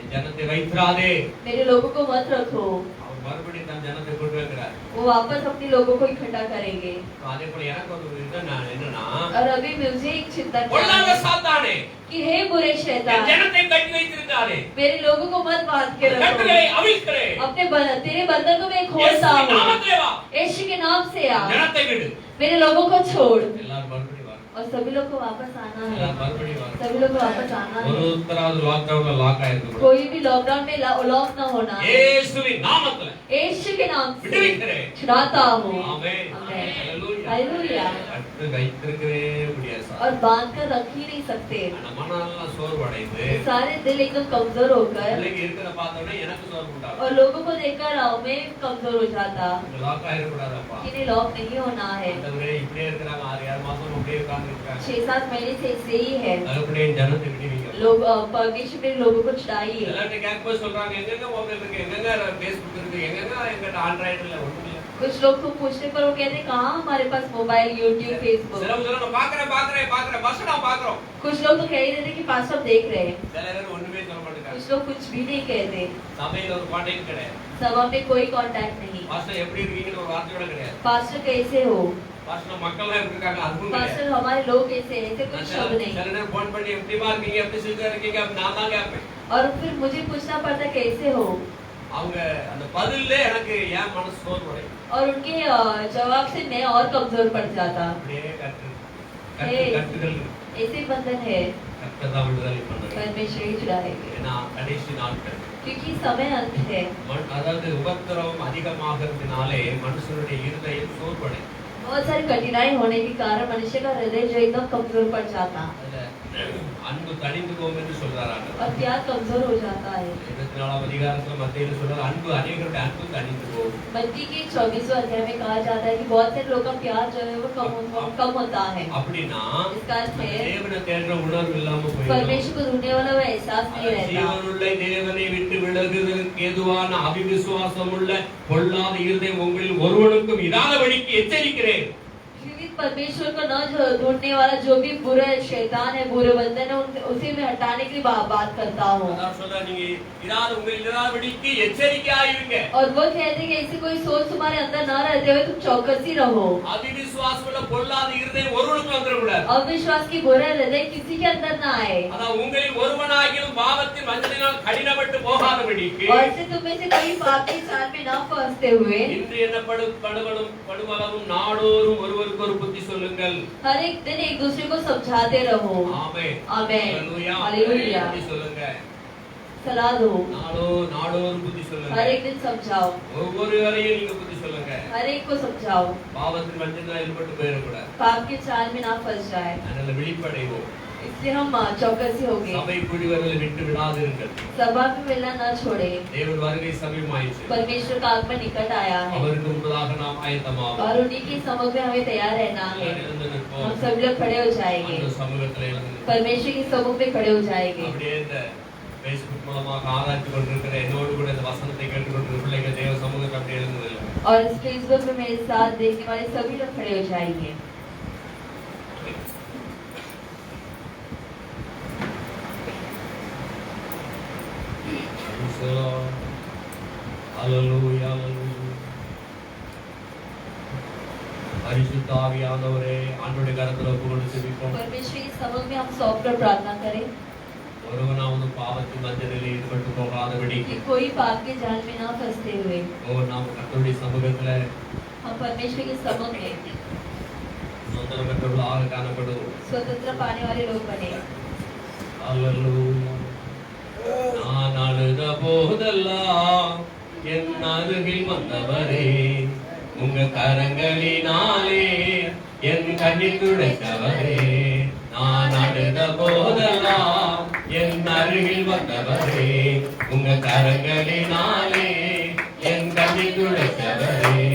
என் ஜனத்தை வைத்திராதே. मेरे लोगों को मत रखो. அவர் மறுபடியும் தன் ஜனத்தை கொண்டு வைக்கிறார். वो वापस अपने लोगों को इकट्ठा करेंगे. அதே போல எனக்கு ஒரு இது என்னன்னா और अभी मुझे एक चिंता பொல்லாத சாத்தானே कि हे बुरे என் शैतान, ஜனத்தை கட்டி வைத்திருக்காரே. मेरे लोगों को मत बांध के रखो. கட்டுகளை அவிழ்க்கிறே. तेरे बंधन को मैं खोलता இயேசுவின் हूँ. நாமத்திலே வா. यीशु के नाम से आ. ஜனத்தை விடு. मेरे लोगों को छोड़. எல்லாரும் மறுபடியும் வா. और सभी लोग को वापस आना है. எல்லாரும் மறுபடியும் வா. सभी लोग को वापस आना है. ஒருத்தராவது லாக்டவுன்ல லாக் ஆயிருக்கு. कोई भी लॉकडाउन में लॉक न होना. இயேசுவின் நாமத்திலே यीशु के नाम से விடுவிக்கிறேன். छुड़ाता हूँ. ஆமென். आमेन. ஹalleluya. हालेलुया. கட்டு வைத்திருக்கவே முடியாது சார். और बांध कर रख ही नहीं सकते. அந்த மனநலம் சோர்வடைந்து सारे दिल एकदम कमजोर होकर பிள்ளைங்க இருக்கிறத பார்த்தோன்னே எனக்கு சோர்வு உண்டாகும். और लोगों को देखकर मैं कमजोर हो जाता லாக் ஆயிடக்கூடாதப்பா. कि नहीं लॉक नहीं होना है. ஆண்டவரே இப்படியே இருக்கிறாங்க 6 மாசம் அப்படியே உட்கார்ந்து இருக்காங்க. 6-7 மहीने से ऐसे ही है. அதுபடியே ஜனத்தை விடுவீங்க. लोग परमेश्वर ने लोगों को छुड़ाइए. எல்லாரும் கேட்கும்போது சொல்றாங்க எங்கெங்க மொபைல் இருக்கு, எங்கெங்க ஃபேஸ்புக் இருக்கு, எங்கெங்க எங்கிட்ட ஆண்ட்ராய்டு இல்ல ஒண்ணும் இல்ல. कुछ लोग को पूछने पर वो कहते हैं कहाँ हमारे पास मोबाइल, यूट्यूब, फेसबुक. சிலவங்க சொல்றாங்க பாக்குறேன் பஸ் நான் பாக்குறோம். कुछ लोग तो कह ही देते कि पास सब देख रहे हैं. சில பேர் ஒண்ணுமே சொல்ல மாட்டாங்க. कुछ लोग कुछ भी नहीं कहते. சபையில ஒரு கான்டாக்ட் கிடையாது. सभा में कोई कांटेक्ट नहीं. பாஸ்டர் எப்படி இருக்கீங்கன்னு ஒரு வார்த்தை கூட கிடையாது. पास्टर कैसे हो, பாஸ்டர் மக்கள் எல்லாம் இருக்காங்க அதுவும் கிடையாது. पास्टर हमारे लोग कैसे हैं, ऐसे कुछ शब्द नहीं. சில நேரம் போன் பண்ணி எப்படிமா இருக்கீங்க, எப்படி சில்கா இருக்கீங்க அப்படி நான் தான் கேட்பேன். और फिर मुझे पूछना पड़ता कैसे हो. அவங்க அந்த பதில்ல எனக்கு ஏன் மனசு சோர்வடையும். और उनके जवाब से मैं और कमजोर पड़ जाता. அப்படியே Hey. கட்டுகள் ऐसे बंधन है. கர்த்தர் தான் விடுதலை பண்ணுறார். परमेश्वर ही छुड़ाएंगे. ஏன்னா கடைசி நாட்கள் क्योंकि समय अंत है. அதாவது உபத்திரவம் அதிகமாகிறதுனாலே மனுஷனுடைய இருதயம் சோர்வடையும். बहुत सारी कठिनाई होने के कारण मनुष्य का हृदय जो एकदम कमजोर पड़ जाता அதுல அன்பு தணிந்து போகும் என்று சொல்றார் ஆண்டவர். और प्यार कमजोर हो जाता है. 24ஆம் அதிகாரத்துல மத்தேயுல சொல்றார் அன்பு அநேகருடைய அன்பு தணிந்து போகும். मत्ती के 24वें अध्याय में कहा जाता है कि बहुत से लोगों का प्यार जो है वो कम होता है. அப்படினா इसका अर्थ है தேவனை தேடுற உணர்வு இல்லாம போயிடும். परमेश्वर को ढूंढने वाला वो एहसास नहीं रहता. ஜீவனுள்ள தேவனை விட்டு விலகுவதற்கு ஏதுவான அவிசுவாசமுள்ள பொல்லாத இருதயம் உங்களில் ஒருவனுக்கும் இராதபடிக்கு எச்சரிக்கிறேன். जीवित परमेश्वर को न ढूंढने वाला जो भी बुरा शैतान है, बुरे बंधन है, उसे मैं हटाने की बात करता हूँ. அதான் சொல்றா நீங்க உங்களில் இராதபடிக்கு எச்சரிக்கையாயிருங்க. और वो कहते हैं कि ऐसी कोई सोच तुम्हारे अंदर न रहते हुए तुम चौकसी रहो. அவிசுவாசமுள்ள பொல்லாத இருதயம் ஒருவனுக்கும் வந்துடக்கூடாது. अविश्वास की बुरा हृदय किसी के अंदर न आए. அதான் உங்களில் ஒருவனாகிலும் பாவத்தின் வஞ்சனையினால் கடினப்பட்டு போகாதபடிக்கு और से तुम में से कोई पाप की चाल में न फंसते हुए இன்று என்னப்படும் படுவளவும் நாடோறும் ஒருவருக்கு ஒரு புத்தி சொல்லுங்கள். हर एक दिन एक दूसरे को समझाते रहो. ஆமென். आमेन. ஹalleluya. हालेलुया. புத்தி சொல்லுங்க. सलाह दो. நாடோறும் புத்தி சொல்லுங்க. हर एक दिन समझाओ. ஒவ்வொருவரையும் நீங்க புத்தி சொல்லுங்க. हर एक को समझाओ. பாவத்தின் வஞ்சனையினால் ஈடுபட்டு போயிடக்கூடாது. पाप के चाल में ना फंस जाए. அதனால விழிப்படைவோம். इसलिए हम चौकसी हो गए. சபை கூடிவர்களை விட்டு விடாதிருங்கள். सभा में मिलना न छोड़े. தேவன் வருகை சமீபமாயிற்று. परमेश्वर का आगमन निकट आया है அவருக்கு முன்பதாக நாம் ஆயத்தமாவோம். और उन्हीं के समक्ष में हमें तैयार रहना है. எழுந்து நிற்போம். हम सब लोग खड़े हो जाएंगे. அந்த சமூகத்திலே எழுந்து परमेश्वर के सम्मुख में खड़े हो जाएंगे. அப்படியே இந்த Facebook மூலமாக ஆராய்ச்சி கொண்டிருக்கிற என்னோடு கூட இந்த வசனத்தை கேட்டுக்கொண்டிருக்கிற பிள்ளைகள் தேவ சமூகத்தை அப்படி எழுந்துதில்லை. और इस फेसबुक पे मेरे साथ देखने वाले सभी लोग खड़े हो जाएंगे. Hallelujah, hallelujah. பரிசுத்த ஆவியானவரே, ஆண்டவருடைய கரத்தில் ஒப்புக்கொண்டு ஜெபிப்போம். परमेश्वर की समझ में हम सौंपकर प्रार्थना करें ஒருவனாவது பாவத்தின் மஞ்சளில் ஈடுபட்டு போகாதபடி कि कोई पाप के जाल में ना फंसते हुए நாம் கர்த்தருடைய சமூகத்துல हम परमेश्वर के समझ में சுதந்திரம் பெற்றவர்களாக காணப்படும். स्वतंत्र पाने वाले लोग बने. Hallelujah. நான் அழுத போதெல்லாம் என் அருகில் வந்தவரே, உங்க கரங்களினாலே என் கண்ணீர் துடைத்தவரே. நான் அழுத போதெல்லாம் என் அருகில் வந்தவரே, உங்க கரங்களினாலே என் கண்ணீர் துடைத்தவரே.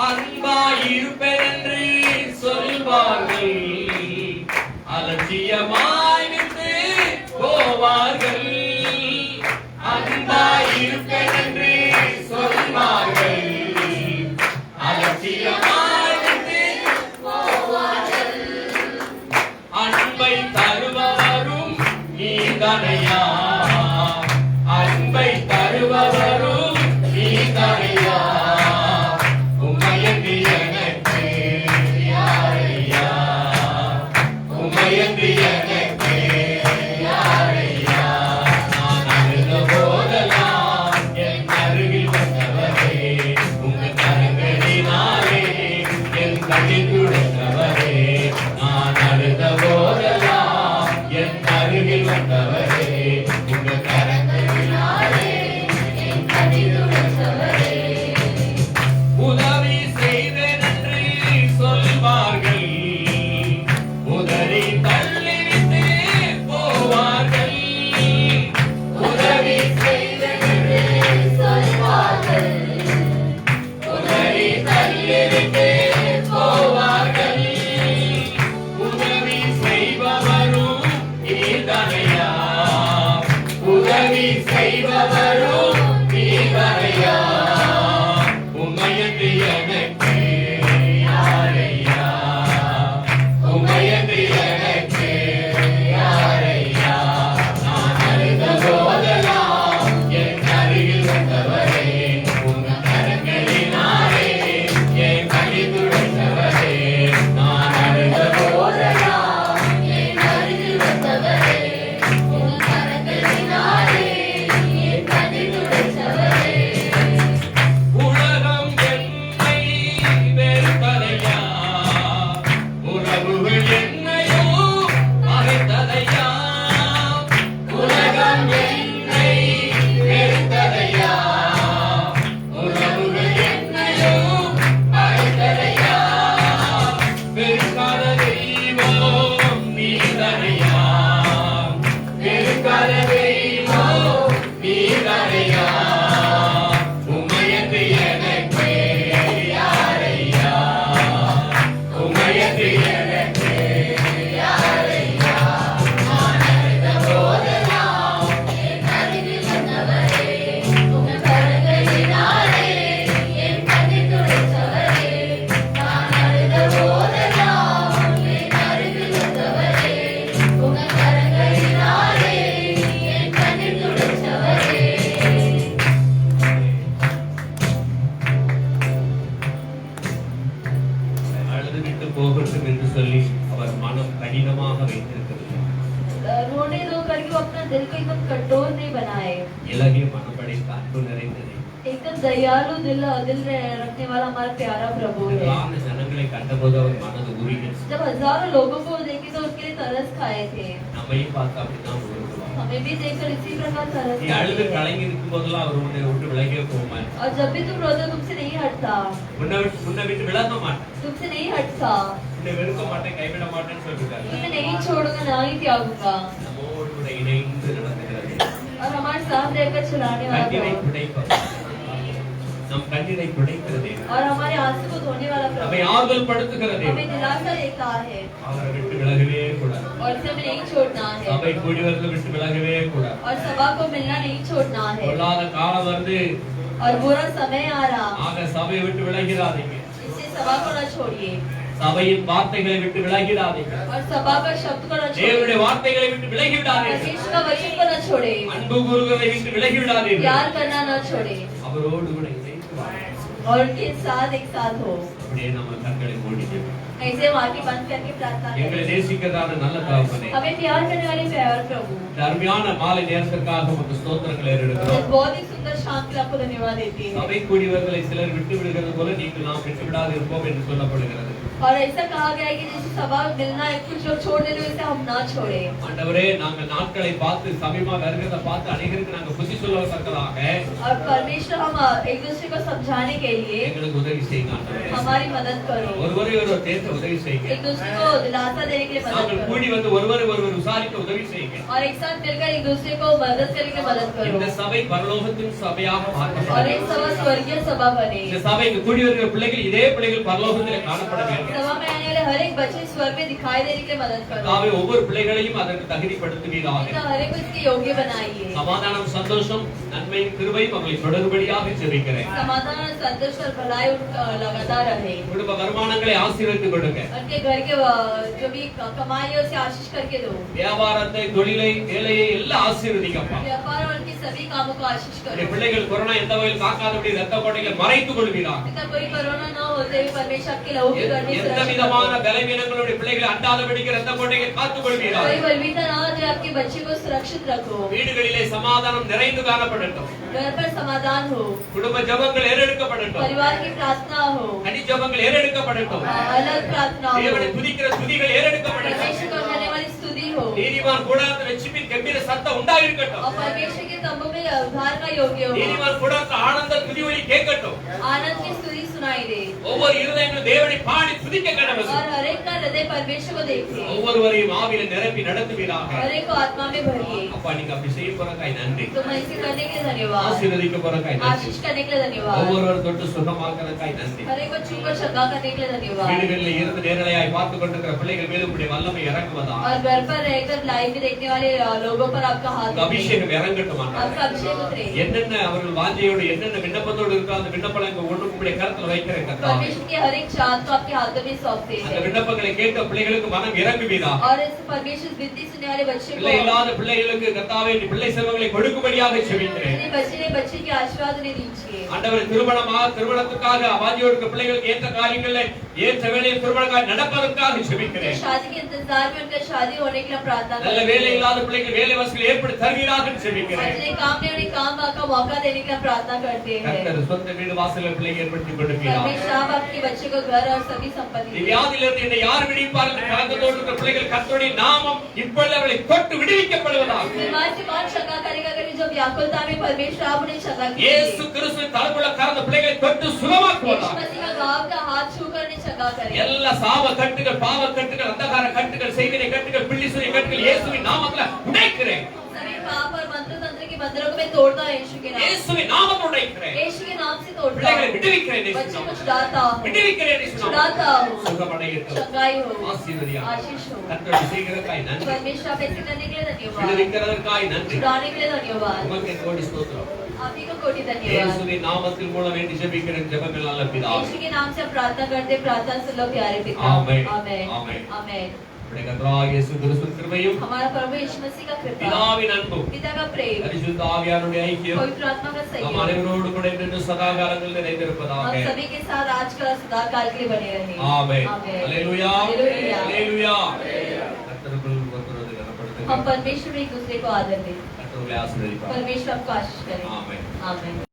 அன்பாயிருப்பேன் என்று சொல்வார்கள், அலட்சியமாய் நின்று போவார்கள். அன்பாயிருப்பேன் என்று சொல்வார்கள், அலட்சியமாய் நின்று போவார்கள். அன்பை தருபவரும் நீதானையா, அன்பை தருபவரும் நீதானையா. உம்மையன்றி எனக்கு யாரையா, உம்மையன்றி எனக்கு யாரையா. நான் அழுத போதெல்லாம் என் அருகில் வந்தவரே, உங்க கரங்களினாலே என் கண்ணீர் துடைத்தவரே. நான் அழுத போதெல்லாம் என் அருகில் வந்தவரே, உங்க கரங்களினாலே என் கண்ணீர் துடைத்தவரே. உதவி செய்தேன் என்று சொல்வார்கள், உதறி தள்ளிவிட்டு போவார்கள். உதவி செய்தேன் என்று சொல்வார்கள், உதறி தள்ளிவிட்டு போவார்கள். உதவி செய்பவரும் நீதானையா, உதவி செய்பவரும் நீதானையா. உம்மையன்றி எனக்கு யாரையா, உம்மையன்றி எனக்கு யாரையா. நான் அழுத போதெல்லாம் என் அருகில் வந்தவரே, உங்க கரங்களினாலே என் கண்ணீர் துடைத்தவரே. நான் அழுத போதெல்லாம் என் அருகில் வந்தவரே, உங்க கரங்களினாலே என் கண்ணீர் துடைத்தவரே. உலகம் என்னை வெறுத்ததையா, உறவுகள் என்னையோ மறைத்ததையா. உலகம் என்னை வெறுத்ததையா, உறவுகள் என்னையோ மறைத்ததையா. வெறுக்காத தெய்வம் நீதானையா, வெறுக்காத தெய்வம் நீதானையா. உம்மையன்றி எனக்கு யாரையா, உம்மையன்றி எனக்கு யாரையா. நான் அழுத போதெல்லாம் என் அருகில் வந்தவரே, உங்க கரங்களினாலே என் கண்ணீர் துடைத்தவரே. நான் அழுத போதெல்லாம் என் அருகில் வந்தவரே, உங்க கரங்களினாலே என் கண்ணீர் துடைத்தவரே. அழுது விட்டு போகட்டும் என்று சொல்லி அவர் மனம் கடினமாக வைத்திருக்கவில்லை. रोने दो करके वो अपना दिल को एकदम कठोर नहीं बनाए. இலகிய மனம் படைத்த அன்பு நிறைந்தது. एकदम दयालु दिल रखने वाला हमारा प्यारा प्रभु है. திரளான ஜனங்களை கண்டபோது அவர் மனது உருகியது. जब हजारों लोगों को देखे तो उसके लिए तरस खाए थे. நம்மையும் பார்த்து அப்படிதான் உருகுவார். हमें भी देखकर इसी प्रकार तरस நீ அழுது கலங்கி இருக்கும் போதெல்லாம் அவர் உன்னை விட்டு விலகவே போமாட்டார். और जब भी तुम रोते तुमसे नहीं हटता, உன்னை விட்டு விலக மாட்டார். तुमसे नहीं हटता, உன்னை வெறுக்க மாட்டேன், கைவிட மாட்டேன்னு சொல்லிருக்காரு. तुम्हें नहीं छोड़ूंगा, ना ही त्यागूंगा. நம்மோடு கூட இணைந்து நடந்துகிறது. और हमारे साथ रहकर चलाने वाला கண்ணீரை प्रभु. துடைப்பவர். நம் கண்ணீரை துடைக்கிற தேவன், और हमारे आंसू को धोने वाला நம்மை प्रभु ஆறுதல் படுத்துகிற தேவன். हमें दिलासा देता है அவரை விட்டு விலகவே கூடாது. और इसे हमें नहीं छोड़ना है சபை கூடி வரதை விட்டு விலகவே கூடாது. और सभा को मिलना नहीं छोड़ना है பொல்லாத காலம் வருது, और बुरा समय आ रहा, ஆக சபையை விட்டு விலகிறாதீங்க. इससे सभा को न छोड़िए சபையின் வார்த்தைகளை விட்டு விலகிடாதீங்க. और सभा का शब्द को न छोड़िए, தேவனுடைய வார்த்தைகளை விட்டு விலகி விடாதீங்க. परमेश्वर का वचन को न छोड़े, அன்பு கூறுகிறதை விட்டு விலகி விடாதீங்க. प्यार करना न छोड़े அவரோடு கூட இணைந்து வாருங்கள். और उनके साथ एक साथ हो। அப்படியே நம்ம கண்களை மூடிட்டு ऐसे आंखें बंद करके प्रार्थना எங்களை करें। நேசிக்கிறதான நல்ல தகப்பனே, हमें प्यार करने वाले प्यार प्रभु, இந்த அருமையான மாலை நேரத்திற்காக உமக்கு ஸ்தோத்திரங்களை इस ஏறெடுக்கிறோம். बहुत ही सुंदर शाम के लिए आपको धन्यवाद देती है। சபை கூடியவர்களை சிலர் விட்டு விடுகிறது போல நீங்கள் நாம் விட்டு விடாது இருப்போம் என்று சொல்லப்படுகிறது. और ऐसा कहा गया है कि जैसे सभा मिलना है, कुछ लोग छोड़ देते वैसे हम ना छोड़े। ஆண்டவரே, நாங்கள் நாட்களை பார்த்து சமீபமா வருகிறத பார்த்து அநேகருக்கு நாங்கள் புத்தி சொல்லத்தக்கதாக और परमेश्वर हम एक दूसरे को समझाने के लिए எங்களுக்கு உதவி செய்யுங்க ஆண்டவரே. हमारी मदद करो, ஒருவரை ஒருவர் தேற்ற உதவி செய்யுங்க. एक दूसरे को दिलासा देने के लिए मदद நாங்கள் करो கூடி வந்து ஒருவரை ஒருவர் விசாரிக்க உதவி செய்யுங்க. और एक साथ मिलकर एक दूसरे को मदद करने के लिए मदद இந்த करो சபை பரலோகத்தின் சபையாக और மாற்றப்பட एक सभा स्वर्गीय सभा बने। இந்த சபைக்கு கூடி வருகிற பிள்ளைகள் இதே பிள்ளைகள் பரலோகத்தில் காணப்பட வேண்டும். सभा में आने वाले हर एक बच्चे स्वर्ग में दिखाई देने के लिए मदद करो। தாவே ஒவ்வொரு பிள்ளைகளையும் அதற்கு தகுதிப்படுத்துவீராக. इतना हर एक को इसके योग्य बनाइए। சமாதானம், சந்தோஷம், நன்மையும் கிருபையும் அவங்களை தொடர்படியாக ஜெபிக்கிறேன். समाधान और संतोष और भलाई उनका लगातार रहे। குடும்ப வருமானங்களை ஆசீர்வதித்து கொடுங்க. उनके घर के जो भी कमाई है उसे आशीष करके दो। வியாபாரத்தை, தொழிலை, வேலையை எல்லாம் ஆசீர்வதிங்கப்பா. व्यापार और उनके सभी कामों को आशीष இந்த करो। பிள்ளைகள் கொரோனா எந்த வகையில் தாக்காதபடி இரத்த கோட்டைகளை மறைத்துக் கொள்வீராக. इतना कोई कोरोना न होते हुए परमेश्वर आपके लहू की गर्मी से எந்த रक्षा விதமான करो। பலவீனங்களுடைய பிள்ளைகளை அண்டாதபடிக்கு இரத்த கோட்டையை காத்துக் கொள்வீராக. कोई बलवीता ना हो जो आपके बच्चे को सुरक्षित रखो। வீடுகளிலே சமாதானம் நிறைந்து காணப்படட்டும். घर पर समाधान हो, குடும்ப ஜெபங்கள் ஏறெடுக்கப்படட்டும். परिवार की प्रार्थना हो, தனி ஜெபங்கள் ஏறெடுக்கப்படட்டும். अलग प्रार्थना हो, தேவனை துதிக்கிற துதிகள் ஏறெடுக்கப்படட்டும். परमेश्वर को करने वाली स्तुति हो நீதிமான் கூடாரத்தில் வெற்றிப்பின் கம்பீர சத்தம் உண்டாயிருக்கட்டும். और परमेश्वर के तंबू में उद्धार का योग्य हो। நீதிமான் கூடாரத்தில் ஆனந்த துதி ஒலி கேட்கட்டும். आनंद की स्तुति सुनाई दे ஒவ்வொரு இருதயங்களும் தேவனை பாடி துதிக்க கடவுள். और हर एक का हृदय परमेश्वर को देखे, ஒவ்வொருவரையும் ஆவியில நிரப்பி நடத்துவீராக. हर एक को आत्मा में भरिए। அப்பா, நீங்க அப்படி செய்ய போறக்காய் நன்றி. तुम ऐसे करने के लिए धन्यवाद, ஆசீர்வதிக்க போறக்காய் நன்றி. आशीष करने के लिए धन्यवाद, ஒவ்வொருவர் தொட்டு சுகமாக்குறதுக்காய் நன்றி. हर एक को छूकर शंका करने के लिए धन्यवाद। வீடுகளில் இருந்து நேரலையாய் பார்த்து கொண்டிருக்கிற பிள்ளைகள் மீது உங்களுடைய வல்லமை இறங்குவதா. और घर पर रहकर लाइव में देखने वाले लोगों पर आपका हाथ உங்க அபிஷேகம் இறங்கட்டும் ஆண்டவரே. आपका अभिषेक उतरे। என்னென்ன அவர்கள் வாஞ்சையோடு என்னென்ன விண்ணப்பத்தோடு இருக்கோ அந்த விண்ணப்பங்களை ஒன்று உங்களுடைய கருத்துல வைக்கிறேன் கர்த்தாவே. परमेश्वर के हर एक चाहत को आपके हाथों में सौंपते அந்த हैं விண்ணப்பங்களை கேட்ட பிள்ளைகளுக்கு மனம் இறங்குவீரா. और इस परमेश्वर विनती सुनने वाले बच्चे பிள்ளை को, இல்லாத பிள்ளைகளுக்கு கர்த்தாவே நீ பிள்ளை செல்வங்களை கொடுக்கும்படியாக ஜெபிக்கிறேன். अपने बच्चे के आशीर्वाद उन्हें दीजिए। ஆண்டவரே, திருமணத்துக்காக வாஞ்சையோடு இருக்கிற பிள்ளைகளுக்கு ஏற்ற காரியங்களை ஏற்ற வேளையில் திருமணம் நடப்பதற்காக ஜெபிக்கிறேன். शादी के इंतजार में उनका शादी होने के लिए प्रार्थना நல்ல करते வேலை हैं। இல்லாத பிள்ளைகள் வேலை வசதிகள் ஏற்படுத்தி தருவீராக ஜெபிக்கிறேன். जिन्हें काम नहीं उन्हें काम का मौका देने के लिए प्रार्थना करते हैं। கர்த்தர் சொந்த வீடு வாசல்கள் பிள்ளைகள் ஏற்படுத்தி கொடுப்பீராக. परमेश्वर आप आपके बच्चे को घर और सभी संपत्ति நீ दें। வியாதியிலிருந்து என்னை யார் விடுவிப்பார் என்று கலக்கத்தோடு இருக்கிற பிள்ளைகள் கர்த்தருடைய நாமம் இப்பொழுது அவர்களை தொட்டு விடுவிக்கப்படுவதாக. बीमार से कौन शंका करेगा, अगर जो व्याकुलता में परमेश्वर आप उन्हें शंका कीजिए। இயேசு கிறிஸ்துவின் தலமுள்ள கரந்த பிள்ளைகளை தொட்டு சுகமாக்குவதாக. यीशु मसीह का गांव का हाथ छूकर उन्हें शंका करें। எல்லா சாப கட்டுகள், பாவ கட்டுகள், அந்தகார கட்டுகள், செய்வினை கட்டுகள், பிள்ளிசுனை கட்டுகள் இயேசுவின் நாமத்தில் உடைக்கிறேன். सभी पाप और मंत्र तंत्र के बंधनों को मैं तोड़ता हूं यीशु के नाम। இயேசுவின் நாமத்தில் உடைக்கிறேன். यीशु के नाम से तोड़ता பிள்ளைகளை हूं। விடுவிக்கிறேன். बच्चे இயேசுவின் को நாமத்தில் छुड़ाता हूं, விடுவிக்கிறேன். இயேசுவின் छुड़ाता நாமத்தில் हूं, சுகமடையட்டும். शंकाई हो, ஆசீர்வதியாக. आशीष हो। கர்த்தருடைய செய்கிறதற்காய் நன்றி. परमेश्वर आप ऐसे करने के लिए धन्यवाद, விடுவிக்கிறதற்காய் நன்றி. छुड़ाने के लिए धन्यवाद, உமக்கு கோடி ஸ்தோத்திரம். आप ही को कोटि धन्यवाद। இயேசுவின் நாமத்தில் மூலம் வேண்டி ஜெபிக்கிற ஜெபங்கள் நல்ல பிதாவே. यीशु के नाम से हम प्रार्थना करते हैं, प्रार्थना सुन लो प्यारे पिता। आमेन। आमेन, आमेन। आमेन। நம்முடைய கர்த்தராகிய இயேசு கிறிஸ்துவின் கிருபையும் हमारा प्रभु यीशु मसीह का कृपा, பிதாவின் அன்பும் पिता का प्रेम, பரிசுத்த ஆவியானுடைய ஐக்கியம் पवित्र आत्मा का நம் सहयोग அனைவரோடு கூட இன்று சதா காலங்களில் நிறைந்திருப்பதாக. हम सभी के साथ आज का सदा काल के लिए बने रहे। ஆமென். आमेन। அல்லேலூயா. அல்லேலூயா। அல்லேலூயா. கர்த்தருக்குள் ஒருவரோடு கனப்படுத்துங்கள். हम परमेश्वर में एक दूसरे को आदर दें। கர்த்தர் உங்களை ஆசீர்வதிப்பார். परमेश्वर आपको आशीष करे। ஆமென். आमेन।